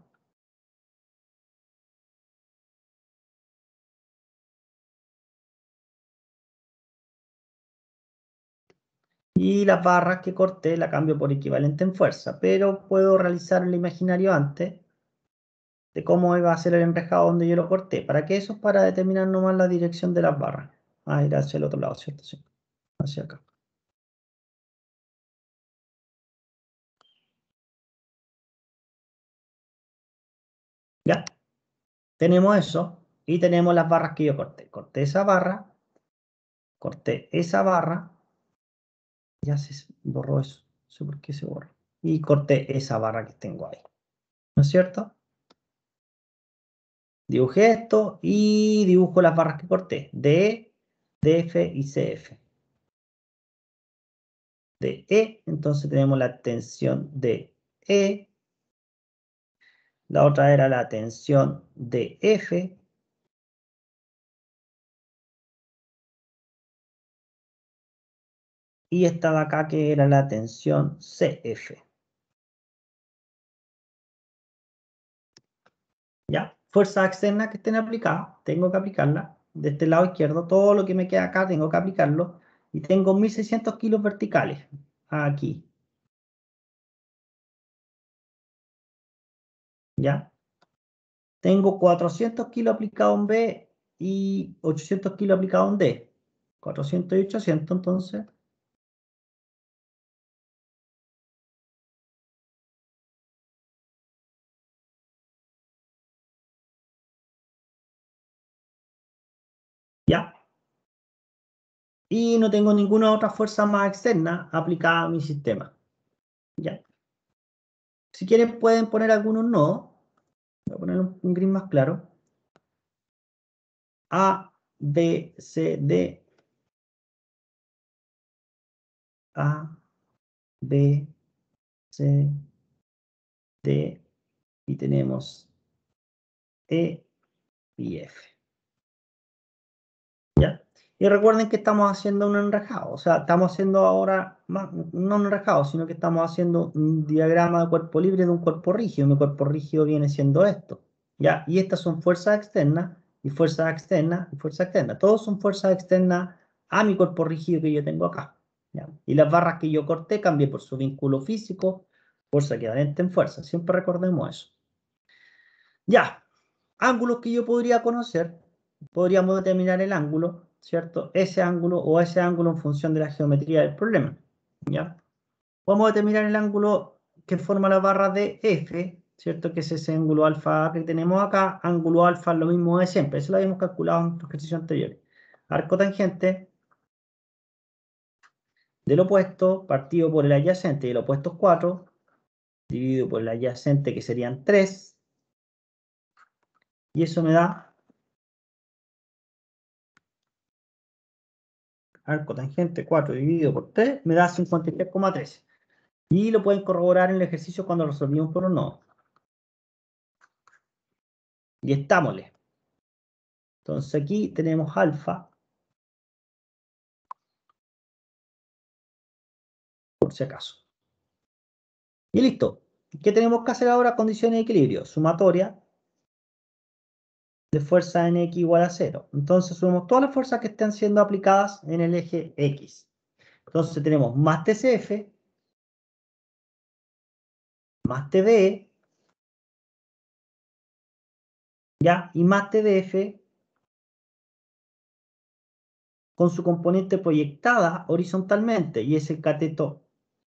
Y las barras que corté la cambio por equivalente en fuerza, pero puedo realizar el imaginario antes de cómo iba a ser el enrejado donde yo lo corté. ¿Para qué? Eso es para determinar nomás la dirección de las barras. Ah, ir hacia el otro lado, ¿cierto? Sí. Hacia acá. Ya. Tenemos eso. Y tenemos las barras que yo corté. Corté esa barra. Corté esa barra. Ya se borró eso. No sé por qué se borró. Y corté esa barra que tengo ahí. ¿No es cierto? Dibujé esto y dibujo las barras que corté. DE, DF y CF. De E, entonces tenemos la tensión de E. La otra era la tensión de F. Y esta de acá que era la tensión CF. ¿Ya? Fuerzas externas que estén aplicadas, tengo que aplicarlas. De este lado izquierdo, todo lo que me queda acá tengo que aplicarlo. Y tengo 1600 kilos verticales aquí. ¿Ya? Tengo 400 kilos aplicados en B y 800 kilos aplicados en D. 400 y 800 entonces. ¿Ya? Y no tengo ninguna otra fuerza más externa aplicada a mi sistema. ¿Ya? Si quieren pueden poner algunos nodos. Voy a poner un gris más claro. A, B, C, D. A, B, C, D. Y tenemos E y F. ¿Ya? Y recuerden que estamos haciendo un enrejado. O sea, estamos haciendo ahora, no un enrejado, sino que estamos haciendo un diagrama de cuerpo libre de un cuerpo rígido. Mi cuerpo rígido viene siendo esto. ¿Ya? Y estas son fuerzas externas, y fuerzas externas, y fuerzas externas. Todos son fuerzas externas a mi cuerpo rígido que yo tengo acá. ¿Ya? Y las barras que yo corté cambié por su vínculo físico, fuerza equivalente en fuerza. Siempre recordemos eso. Ya. Ángulos que yo podría conocer, podríamos determinar el ángulo, ¿cierto? Ese ángulo o ese ángulo en función de la geometría del problema, ¿ya? Vamos a determinar el ángulo que forma la barra de F, ¿cierto? Que es ese ángulo alfa que tenemos acá. Ángulo alfa es lo mismo de siempre, eso lo habíamos calculado en nuestro ejercicio anterior. Arco tangente del opuesto partido por el adyacente, y el opuesto es 4, dividido por el adyacente que serían 3, y eso me da arco tangente 4 dividido por 3, me da 53,13. Y lo pueden corroborar en el ejercicio cuando resolvimos por un nodo. Y estámosle. Entonces aquí tenemos alfa, por si acaso. Y listo. ¿Qué tenemos que hacer ahora? Condiciones de equilibrio. Sumatoria de fuerza en X igual a 0. Entonces sumamos todas las fuerzas que estén siendo aplicadas en el eje X. Entonces tenemos más TCF, más TDE, ¿ya? Y más TDF con su componente proyectada horizontalmente, y es el cateto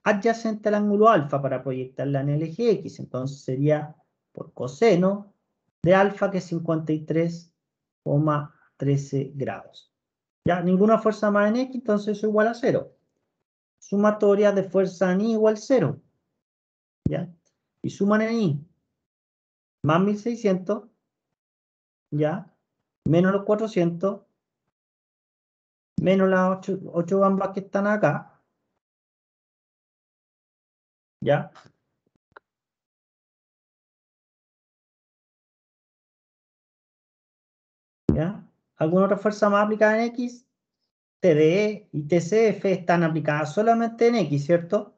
adyacente al ángulo alfa para proyectarla en el eje X. Entonces sería por coseno de alfa, que es 53,13 grados. Ya, ninguna fuerza más en X, entonces eso igual a 0. Sumatoria de fuerza en Y igual 0. ¿Ya? Y suman en Y más 1600, ¿ya? Menos los 400, menos las 8 gambas que están acá, ¿ya? ¿Ya? ¿Alguna otra fuerza más aplicada en X? TDE y TCF están aplicadas solamente en X, ¿cierto?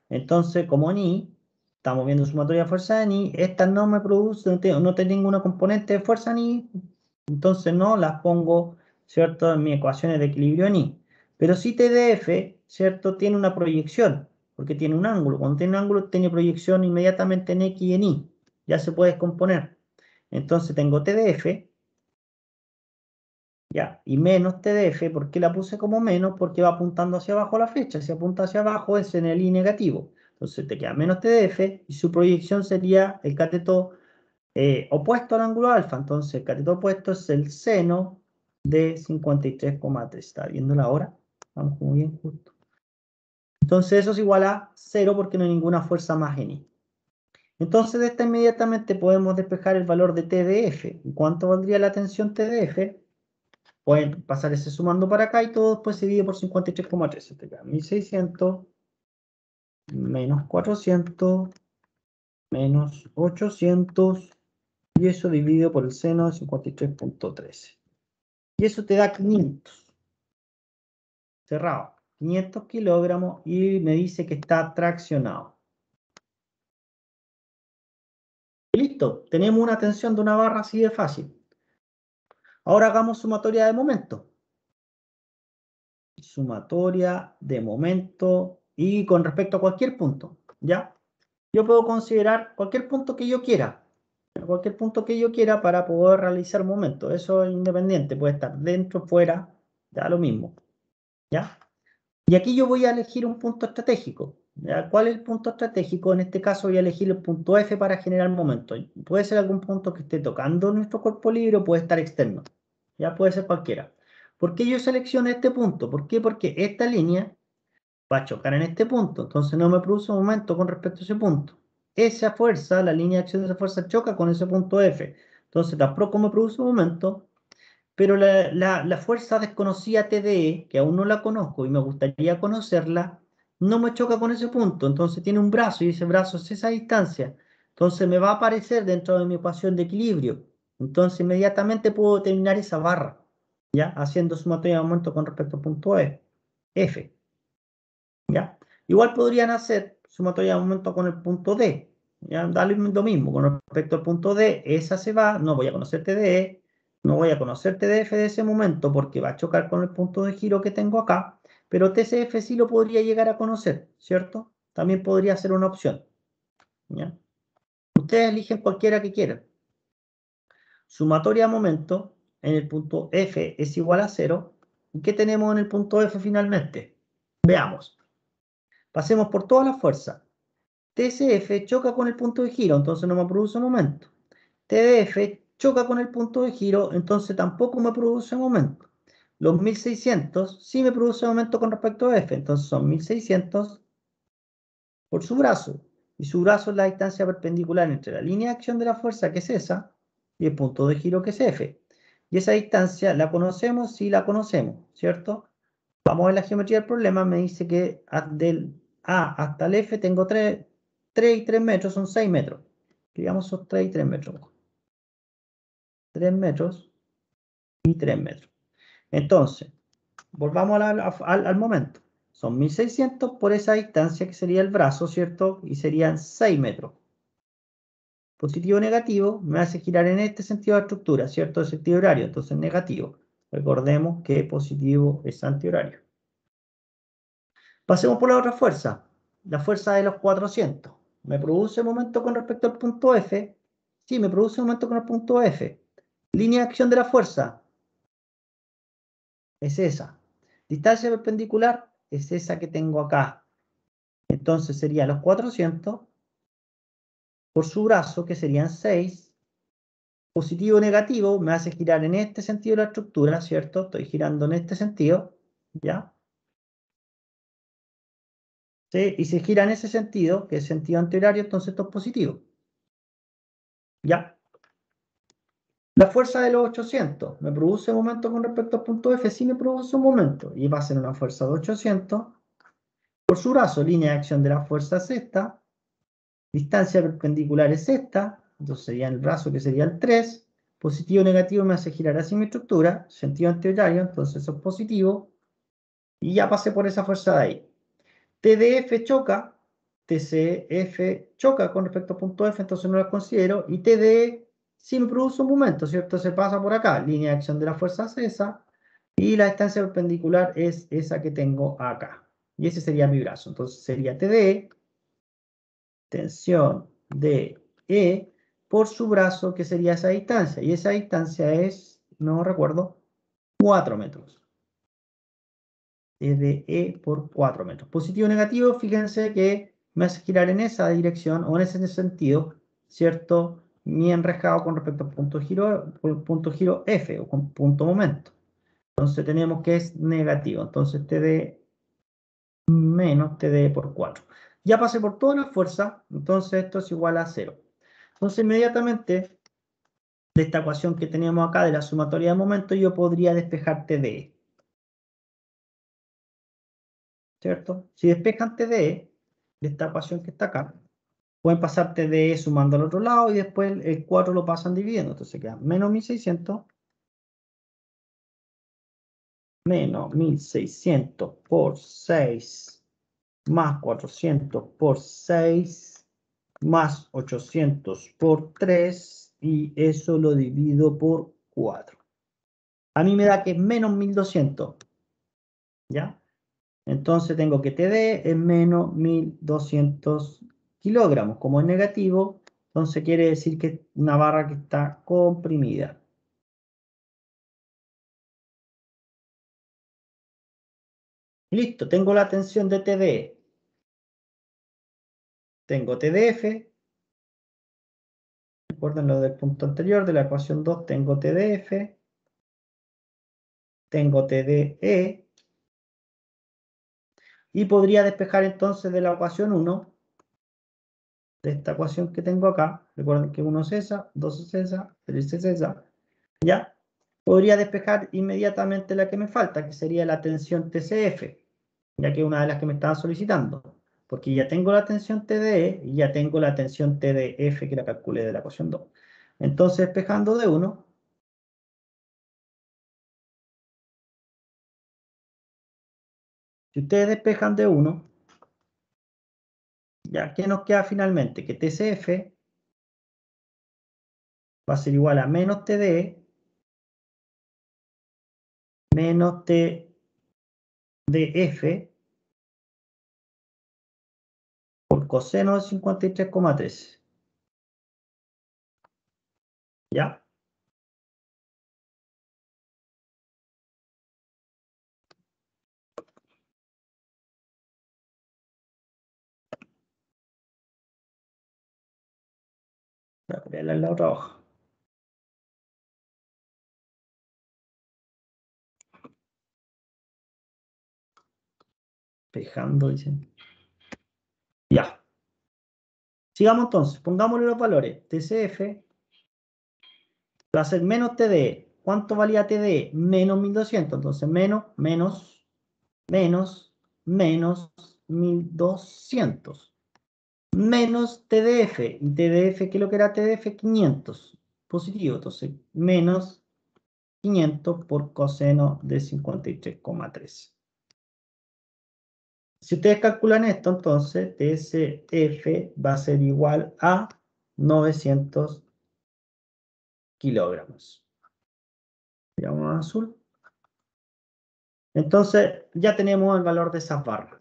Entonces, como en Y, estamos viendo sumatoria de fuerza en Y, estas no me producen, no tengo ninguna componente de fuerza en Y, entonces no las pongo, ¿cierto?, en mis ecuaciones de equilibrio en Y. Pero sí TDF, ¿cierto?, tiene una proyección, porque tiene un ángulo. Cuando tiene un ángulo, tiene proyección inmediatamente en X y en Y. Ya se puede descomponer. Entonces tengo TDF, ya, y menos TDF. ¿Por qué la puse como menos? Porque va apuntando hacia abajo la flecha. Si apunta hacia abajo es en el I negativo. Entonces te queda menos TDF y su proyección sería el cateto opuesto al ángulo alfa. Entonces el cateto opuesto es el seno de 53,3. ¿Está viendo la hora? Vamos muy bien justo. Entonces eso es igual a 0 porque no hay ninguna fuerza más en I. Entonces de esta inmediatamente podemos despejar el valor de TDF. ¿Y cuánto valdría la tensión TDF? Pueden pasar ese sumando para acá y todo después se divide por 53,3. Te queda 1600 menos 400 menos 800 y eso dividido por el seno de 53,13. Y eso te da 500. Cerrado. 500 kilogramos y me dice que está traccionado. Listo. Tenemos una tensión de una barra así de fácil. Ahora hagamos sumatoria de momento. Sumatoria de momento y con respecto a cualquier punto, ¿ya? Yo puedo considerar cualquier punto que yo quiera, para poder realizar momento. Eso es independiente, puede estar dentro, fuera, ya lo mismo, ¿ya? Y aquí yo voy a elegir un punto estratégico, ¿ya? ¿Cuál es el punto estratégico? En este caso voy a elegir el punto F para generar momento. Puede ser algún punto que esté tocando nuestro cuerpo libre o puede estar externo, ya puede ser cualquiera. ¿Por qué yo seleccioné este punto? ¿Por qué? Porque esta línea va a chocar en este punto, entonces no me produce momento con respecto a ese punto. Esa fuerza, la línea de acción de esa fuerza choca con ese punto F, entonces tampoco me produce momento, pero la fuerza desconocida TDE, que aún no la conozco y me gustaría conocerla, no me choca con ese punto, entonces tiene un brazo y ese brazo es esa distancia, entonces me va a aparecer dentro de mi ecuación de equilibrio, entonces inmediatamente puedo determinar esa barra, ¿ya? Haciendo sumatoria de momento con respecto al punto F. ¿Ya? Igual podrían hacer sumatoria de momento con el punto D. ¿Ya? Darle lo mismo con respecto al punto D. Esa se va, no voy a conocer TDE, no voy a conocer TDF de ese momento porque va a chocar con el punto de giro que tengo acá, pero TCF sí lo podría llegar a conocer, ¿cierto? También podría ser una opción. ¿Ya? Ustedes eligen cualquiera que quieran. Sumatoria de momento en el punto F es igual a 0. ¿Y qué tenemos en el punto F finalmente? Veamos. Pasemos por todas las fuerzas. TCF choca con el punto de giro, entonces no me produce momento. TDF choca con el punto de giro, entonces tampoco me produce momento. Los 1600 sí me produce momento con respecto a F, entonces son 1600 por su brazo. Y su brazo es la distancia perpendicular entre la línea de acción de la fuerza, que es esa, y el punto de giro, que es F. Y esa distancia, ¿la conocemos? Sí, la conocemos, ¿cierto? Vamos a ver la geometría del problema, me dice que del A hasta el F tengo 3 y 3 metros, son 6 metros. Digamos son 3 y 3 metros. 3 metros y 3 metros. Entonces, volvamos al momento. Son 1600 por esa distancia que sería el brazo, ¿cierto? Y serían 6 metros. Positivo o negativo me hace girar en este sentido la estructura, ¿cierto? El sentido horario, entonces negativo. Recordemos que positivo es antihorario. Pasemos por la otra fuerza, la fuerza de los 400. ¿Me produce momento con respecto al punto F? Sí, me produce momento con el punto F. Línea de acción de la fuerza es esa. Distancia perpendicular es esa que tengo acá. Entonces serían los 400 por su brazo, que serían 6. Positivo o negativo me hace girar en este sentido la estructura, ¿cierto? Estoy girando en este sentido, ¿ya? ¿Sí? Y se gira en ese sentido, que es sentido antihorario, entonces esto es positivo. ¿Ya? La fuerza de los 800, ¿me produce momento con respecto al punto F? Sí me produce un momento, y va a ser una fuerza de 800 por su brazo, línea de acción de la fuerza es esta, distancia perpendicular es esta, entonces sería el brazo que sería el 3, positivo o negativo me hace girar así mi estructura, sentido antihorario, entonces eso es positivo, y ya pasé por esa fuerza de ahí. TDF choca, TCF choca con respecto al punto F, entonces no la considero, y TDE sí me produce un momento, ¿cierto? Se pasa por acá, línea de acción de la fuerza es esa, y la distancia perpendicular es esa que tengo acá. Y ese sería mi brazo, entonces sería TDE, tensión de E, por su brazo, que sería esa distancia. Y esa distancia es, no recuerdo, 4 metros. Es de E por 4 metros. Positivo o negativo, fíjense que me hace girar en esa dirección o en ese sentido, ¿cierto? Mi enrejado con respecto al punto de giro F o con punto momento. Entonces tenemos que es negativo. Entonces TD menos TD por 4. Ya pasé por toda la fuerza, entonces esto es igual a 0. Entonces inmediatamente de esta ecuación que teníamos acá de la sumatoria de momentos, yo podría despejar TDE. ¿Cierto? Si despejan TDE de esta ecuación que está acá, pueden pasar TDE sumando al otro lado y después el 4 lo pasan dividiendo. Entonces queda menos 1600 menos 1600 por 6 más 400 por 6 más 800 por 3 y eso lo divido por 4. A mí me da que es menos 1200. ¿Ya? Entonces tengo que TD es menos 1200 kilogramos. Como es negativo, entonces quiere decir que es una barra que está comprimida. Listo, tengo la tensión de TD. Tengo TDF. Recuerden lo del punto anterior, de la ecuación 2, tengo TDF. Tengo TDE. Y podría despejar entonces de la ecuación 1, de esta ecuación que tengo acá. Recuerden que 1 es esa, 2 es esa, 3 es esa. ¿Ya? Podría despejar inmediatamente la que me falta, que sería la tensión TCF, ya que es una de las que me estaban solicitando. Porque ya tengo la tensión TDE y ya tengo la tensión TDF que la calculé de la ecuación 2. Entonces, despejando de 1, si ustedes despejan de 1, ¿ya qué nos queda finalmente? Que TCF va a ser igual a menos TDE menos TDF por coseno de 53,3. ¿Ya? Voy a copiarla en la otra hoja. Despejando, dicen. Ya. Sigamos entonces, pongámosle los valores. TCF va a ser menos TDE. ¿Cuánto valía TDE? Menos 1200. Entonces, menos 1200. Menos TDF. Y TDF, ¿qué es lo que era TDF? 500. Positivo. Entonces, menos 500 por coseno de 53,3. Si ustedes calculan esto, entonces TCF va a ser igual a 900 kilogramos. Digamos azul. Entonces ya tenemos el valor de esas barras.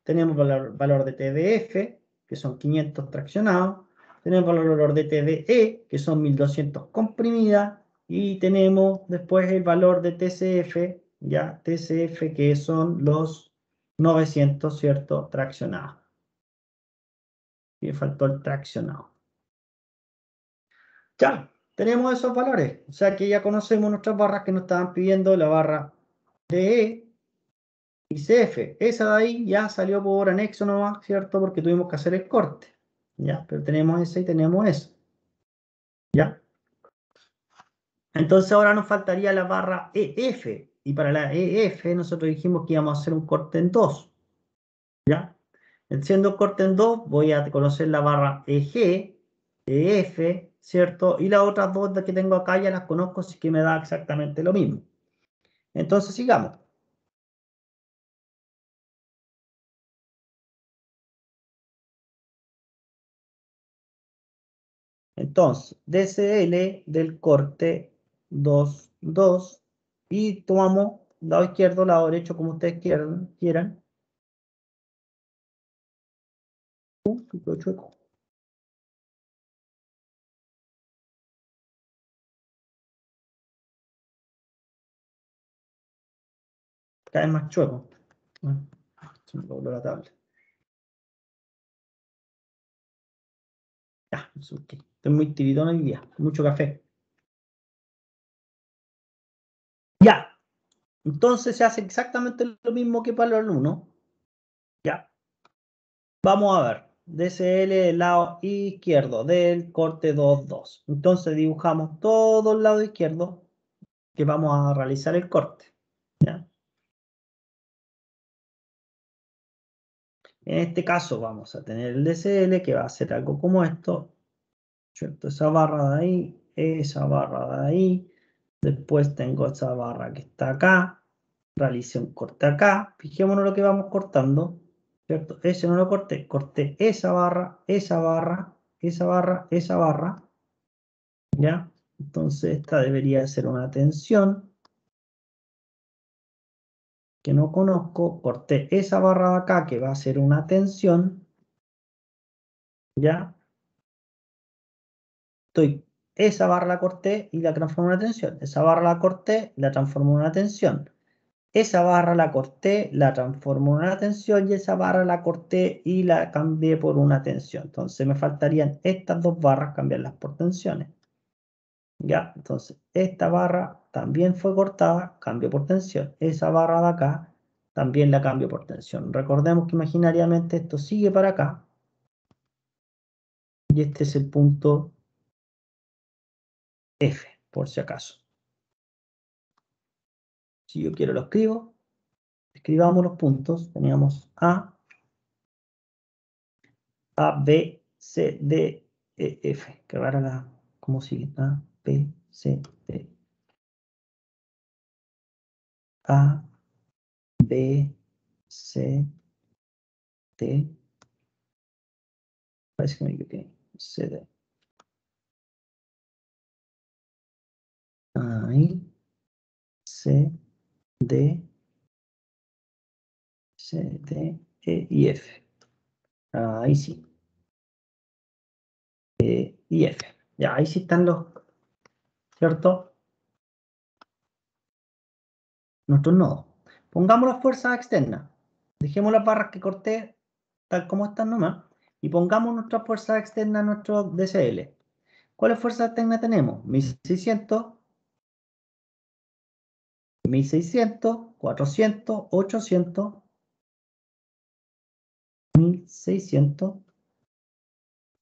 Tenemos el valor de TDF, que son 500 traccionados. Tenemos el valor de TDE, que son 1200 comprimidas. Y tenemos después el valor de TCF, ya TCF, que son los 900, ¿cierto? Traccionados. Y me faltó el traccionado. Ya, tenemos esos valores. O sea que ya conocemos nuestras barras que nos estaban pidiendo, la barra DE y CF. Esa de ahí ya salió por anexo nomás, ¿cierto? Porque tuvimos que hacer el corte. ¿Ya? Pero tenemos esa y tenemos esa. ¿Ya? Entonces ahora nos faltaría la barra EF. Y para la EF nosotros dijimos que íbamos a hacer un corte en 2. ¿Ya? Siendo corte en 2, voy a conocer la barra EG, EF, ¿cierto? Y las otras dos que tengo acá ya las conozco, así que me da exactamente lo mismo. Entonces sigamos. Entonces, DCL del corte 2, 2. Y tomamos lado izquierdo, lado derecho, como ustedes quieran. Chueco. cada vez más chueco. Se me dobló la tabla. Ya, estoy muy tiritón hoy día, mucho café. Ya, entonces se hace exactamente lo mismo que para el alumno. Ya, vamos a ver. DCL del lado izquierdo del corte 2,2. Entonces dibujamos todo el lado izquierdo que vamos a realizar el corte. ¿Ya? En este caso vamos a tener el DCL que va a ser algo como esto, ¿cierto? Esa barra de ahí, esa barra de ahí, después tengo esa barra que está acá, realicé un corte acá, fijémonos lo que vamos cortando, ¿cierto? Ese no lo corté, corté esa barra, esa barra, esa barra, esa barra, ¿ya? Entonces esta debería ser una tensión que no conozco, corté esa barra de acá que va a ser una tensión, ¿ya? Esa barra la corté y la transformé en una tensión. Esa barra la corté y la transformé en una tensión. Esa barra la corté, la transformé en una tensión y esa barra la corté y la cambié por una tensión. Entonces me faltarían estas dos barras cambiarlas por tensiones. Ya, entonces esta barra también fue cortada, cambio por tensión. Esa barra de acá también la cambio por tensión. Recordemos que imaginariamente esto sigue para acá. Y este es el punto F, por si acaso. Si yo quiero lo escribo. Escribamos los puntos. Teníamos A, B, C, D, E, F. Qué rara la... ¿Cómo sigue? A, B, C, D. A, B, C, D. Parece que me equivoqué. C, D. Ahí. C, D, C, D, E y F. Ahí sí. E y F. Ya, ahí sí están los... ¿Cierto? Nuestros nodos. Pongamos las fuerzas externas. Dejemos las barras que corté tal como están nomás. Y pongamos nuestras fuerzas externas a nuestro DCL. ¿Cuáles fuerzas externas tenemos? 1600, 1600, 400, 800, 1600.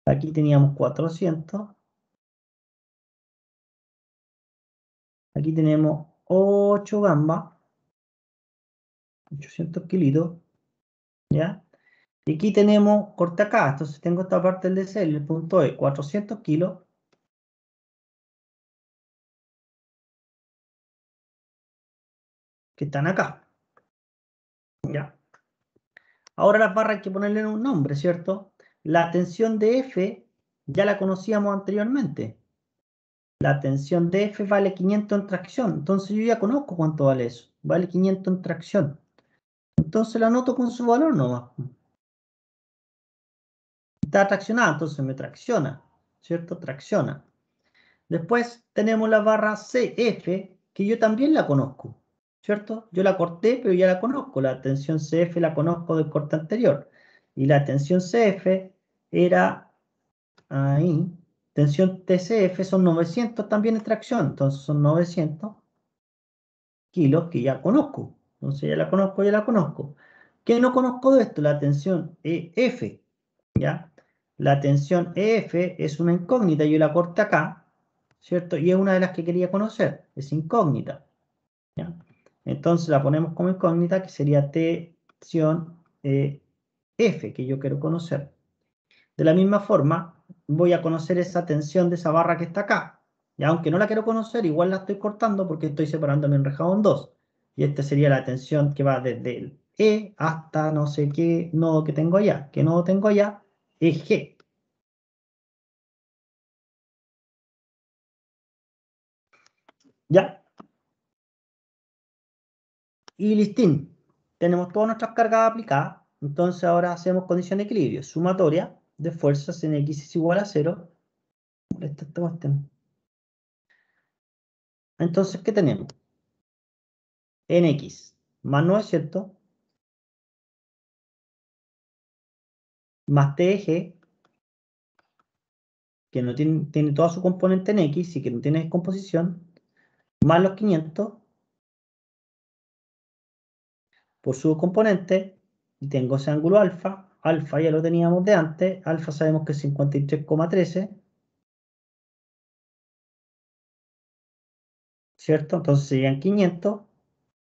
Aquí teníamos 400. Aquí tenemos 8 gambas. 800 kilitos. ¿Ya? Y aquí tenemos corte acá. Entonces tengo esta parte del DCL, el punto E, 400 kilos. Que están acá. ¿Ya? Ahora las barras hay que ponerle un nombre, ¿cierto? La tensión de F ya la conocíamos anteriormente. La tensión de F vale 500 en tracción. Entonces yo ya conozco cuánto vale eso. Vale 500 en tracción. Entonces la anoto con su valor nomás. Está traccionada, entonces me tracciona. ¿Cierto? Tracciona. Después tenemos la barra CF, que yo también la conozco. ¿Cierto? Yo la corté, pero ya la conozco. La tensión CF la conozco del corte anterior. Y la tensión CF era ahí. Tensión TCF son 900 también en tracción. Entonces son 900 kilos que ya conozco. Entonces ya la conozco, ya la conozco. ¿Qué no conozco de esto? La tensión EF. ¿Ya? La tensión EF es una incógnita. Yo la corté acá. ¿Cierto? Y es una de las que quería conocer. Es incógnita. ¿Ya? Entonces la ponemos como incógnita, que sería tensión F, que yo quiero conocer. De la misma forma, voy a conocer esa tensión de esa barra que está acá. Y aunque no la quiero conocer, igual la estoy cortando porque estoy separando mi enrejado en dos. Y esta sería la tensión que va desde el E hasta no sé qué nodo que tengo allá. ¿Qué nodo tengo allá? Es G. ¿Ya? Y listín. Tenemos todas nuestras cargas aplicadas. Entonces ahora hacemos condición de equilibrio. Sumatoria de fuerzas en X es igual a 0. Esta cuestión. Entonces, ¿qué tenemos? En X más 900, más TG, que no tiene toda su componente en X y que no tiene descomposición, más los 500 por su componente, y tengo ese ángulo alfa. Alfa ya lo teníamos de antes, alfa sabemos que es 53,13, ¿cierto? Entonces serían 500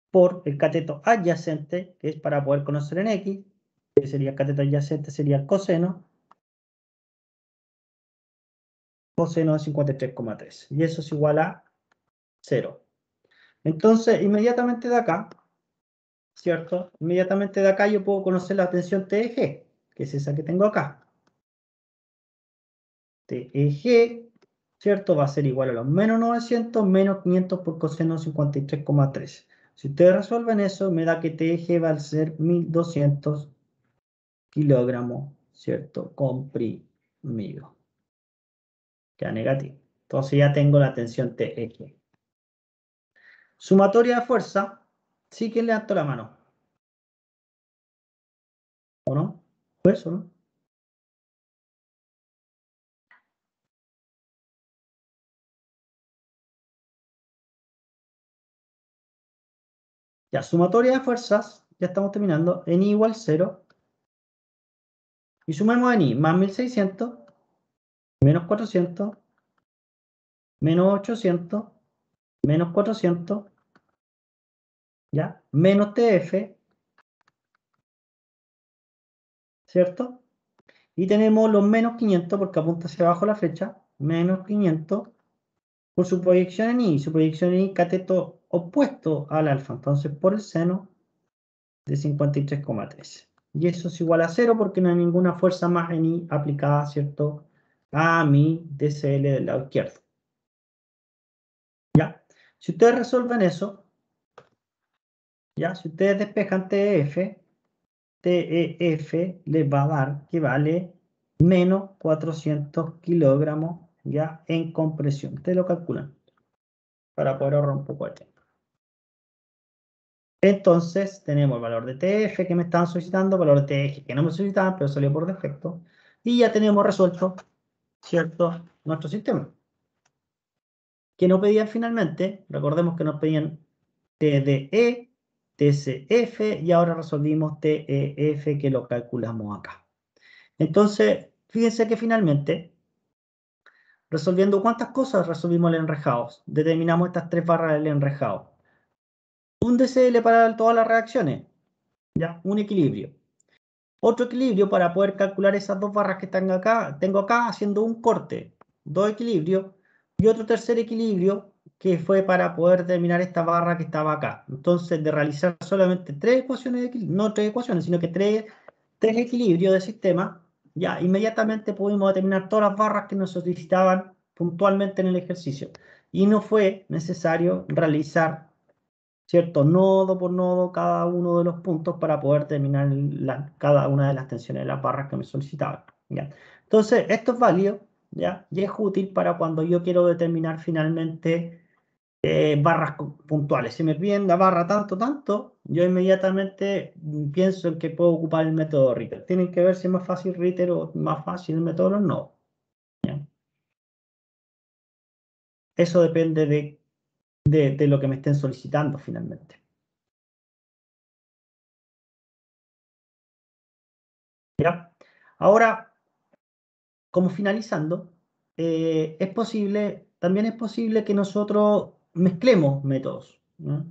por el cateto adyacente, que es para poder conocer en X, que sería el cateto adyacente, sería el coseno de 53,3. Y eso es igual a 0. Entonces, inmediatamente de acá, ¿cierto? Inmediatamente de acá yo puedo conocer la tensión TEG, que es esa que tengo acá. TEG, ¿cierto? Va a ser igual a los menos 900 menos 500 por coseno de 53,3. Si ustedes resuelven eso, me da que TEG va a ser 1200 kilogramos, ¿cierto? Comprimido. Queda negativo. Entonces ya tengo la tensión TEG. Sumatoria de fuerza. Sí que levantó la mano. ¿O no? ¿Fue eso, no? Ya, sumatoria de fuerzas. Ya estamos terminando. En I igual 0. Y sumemos en I más 1600, menos 400, menos 800, menos 400, ¿ya? Menos TF, ¿cierto? Y tenemos los menos 500 porque apunta hacia abajo la flecha. Menos 500 por su proyección en I. Su proyección en I cateto opuesto al alfa. Entonces, por el seno de 53,3. Y eso es igual a 0 porque no hay ninguna fuerza más en I aplicada, ¿cierto? A mi DCL del lado izquierdo. ¿Ya? Si ustedes resuelven eso, ¿ya? Si ustedes despejan TEF les va a dar que vale menos 400 kilogramos, ¿ya? En compresión. Ustedes lo calculan para poder ahorrar un poco de tiempo. Entonces, tenemos el valor de TF que me estaban solicitando, valor de TG que no me solicitaban, pero salió por defecto. Y ya tenemos resuelto, ¿cierto? Nuestro sistema. Que nos pedían finalmente, recordemos que nos pedían TDE, TCF y ahora resolvimos TEF que lo calculamos acá. Entonces, fíjense que finalmente, resolviendo cuántas cosas resolvimos el enrejado. Determinamos estas tres barras del enrejado. Un DCL para todas las reacciones, ¿ya? Un equilibrio. Otro equilibrio para poder calcular esas dos barras que están acá, tengo acá haciendo un corte, dos equilibrios, y otro tercer equilibrio que fue para poder determinar esta barra que estaba acá. Entonces, de realizar solamente tres ecuaciones de equilibrio, no tres ecuaciones, sino que tres equilibrios de sistema, ya inmediatamente pudimos determinar todas las barras que nos solicitaban puntualmente en el ejercicio. Y no fue necesario realizar, ¿cierto? Nodo por nodo cada uno de los puntos para poder determinar cada una de las tensiones de las barras que me solicitaban, ¿ya? Entonces, esto es válido, ¿ya? Y es útil para cuando yo quiero determinar finalmente barras puntuales. Si me piden la barra tanto, tanto, yo inmediatamente pienso en que puedo ocupar el método Ritter. Tienen que ver si es más fácil Ritter o más fácil el método de los nodos, ¿ya? Eso depende de lo que me estén solicitando finalmente. ¿Ya? Ahora, como finalizando, también es posible que nosotros mezclemos métodos, ¿no?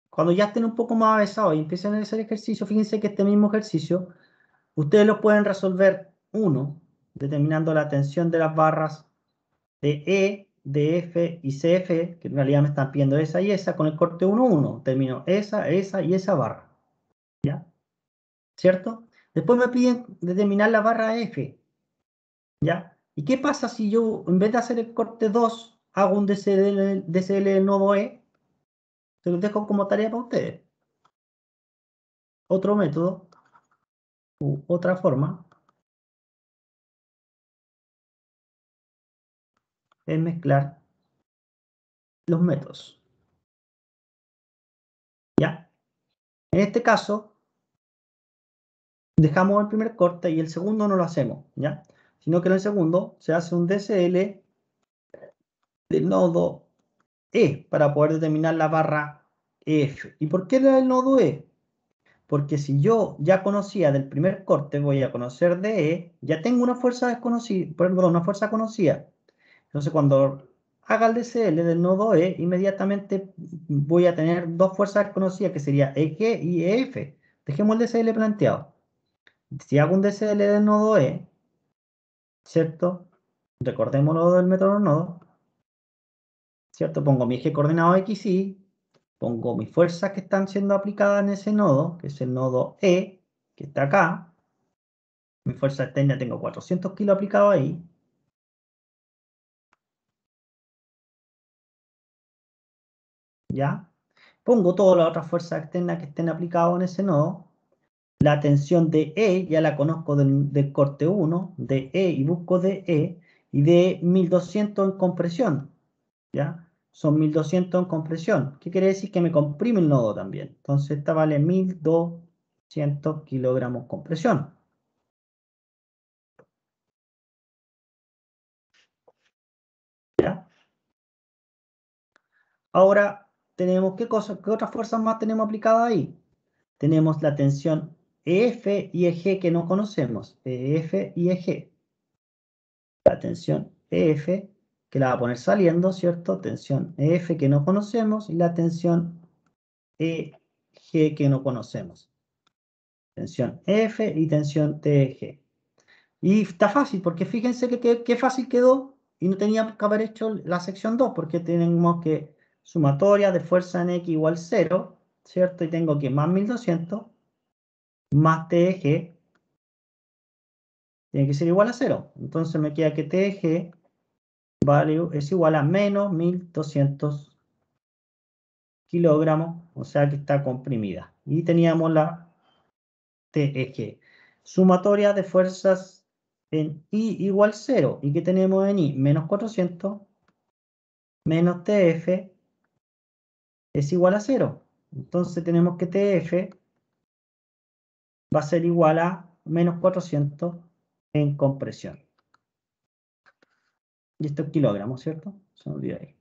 Cuando ya estén un poco más avanzados y empiecen a hacer ejercicio, fíjense que este mismo ejercicio, ustedes lo pueden resolver uno, determinando la tensión de las barras de E, de F y CF, que en realidad me están pidiendo esa y esa, con el corte 1, 1, termino esa y esa barra, ¿ya? ¿Cierto? Después me piden determinar la barra F, ¿ya? ¿Y qué pasa si yo, en vez de hacer el corte 2, hago un DCL del nodo E? Se los dejo como tarea para ustedes. Otro método, u otra forma, es mezclar los métodos, ¿ya? En este caso, dejamos el primer corte y el segundo no lo hacemos, ¿ya? Sino que en el segundo se hace un DSL del nodo E para poder determinar la barra F. ¿Y por qué el nodo E? Porque si yo ya conocía del primer corte, voy a conocer de E, ya tengo una fuerza desconocida, perdón, una fuerza conocida. Entonces, cuando haga el DCL del nodo E, inmediatamente voy a tener dos fuerzas desconocidas, que sería EG y EF. Dejemos el DCL planteado. Si hago un DCL del nodo E, ¿cierto? Recordemos lo del método nodo, ¿cierto? Pongo mi eje coordenado X, Y, pongo mis fuerzas que están siendo aplicadas en ese nodo, que es el nodo E, que está acá. Mi fuerza externa tengo 400 kilos aplicados ahí. ¿Ya? Pongo todas las otras fuerzas externas que estén aplicadas en ese nodo. La tensión de E ya la conozco del corte 1, de E y busco de E, y de 1200 en compresión. ¿Ya? Son 1200 en compresión. ¿Qué quiere decir? Que me comprime el nodo también. Entonces esta vale 1200 kilogramos compresión. ¿Ya? Ahora tenemos qué otras fuerzas más tenemos aplicadas ahí. Tenemos la tensión EF y EG que no conocemos. EF y EG. La tensión EF, que la va a poner saliendo, ¿cierto? Tensión EF que no conocemos y la tensión EG que no conocemos. Tensión EF y tensión TG. Y está fácil, porque fíjense que fácil quedó y no teníamos que haber hecho la sección 2, porque tenemos que sumatoria de fuerza en X igual 0, ¿cierto? Y tengo que más 1200 más TG tiene que ser igual a 0. Entonces me queda que TG value es igual a menos 1200 kilogramos, o sea que está comprimida. Y teníamos la TG. Sumatoria de fuerzas en I igual 0. ¿Y qué tenemos en I? Menos 400 menos TF es igual a 0. Entonces tenemos que TF va a ser igual a menos 400 en compresión. Y esto es kilogramos, ¿cierto? Se me olvidó ahí.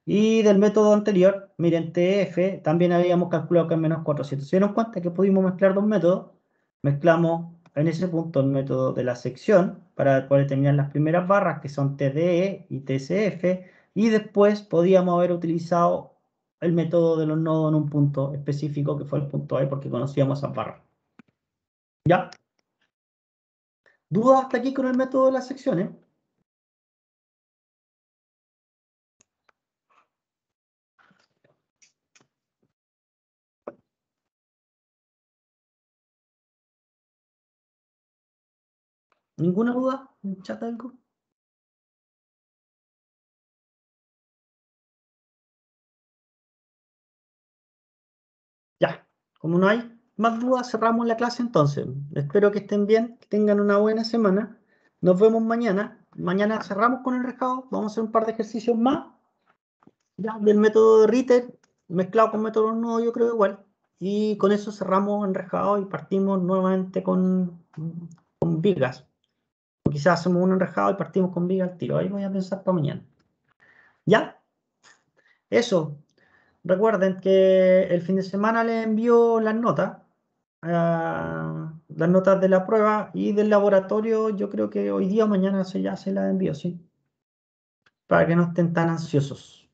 Y del método anterior, miren, TF, también habíamos calculado que es menos 400. ¿Se dieron cuenta que pudimos mezclar dos métodos? Mezclamos en ese punto el método de la sección para poder determinar las primeras barras, que son TDE y TCF, y después podíamos haber utilizado el método de los nodos en un punto específico, que fue el punto A, porque conocíamos esas barras. ¿Ya? ¿Dudas hasta aquí con el método de las secciones? ¿Ninguna duda en el chat algo? Ya, como no hay más dudas, cerramos la clase entonces. Espero que estén bien, que tengan una buena semana. Nos vemos mañana. Mañana cerramos con el recado. Vamos a hacer un par de ejercicios más. Ya, del método de Ritter, mezclado con método nuevo, yo creo igual. Y con eso cerramos el enrejado y partimos nuevamente con vigas. O quizás hacemos un enrejado y partimos con vigas al tiro. Ahí voy a pensar para mañana. ¿Ya? Eso. Recuerden que el fin de semana les envío las notas de la prueba y del laboratorio. Yo creo que hoy día o mañana ya se las envío, ¿sí? Para que no estén tan ansiosos.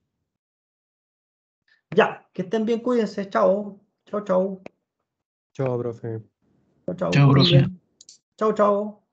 Ya, que estén bien, cuídense. Chao. Chao, chao. Chao, profe. Chao, chao. Chao, Que estén profe. bien. Chao, chao.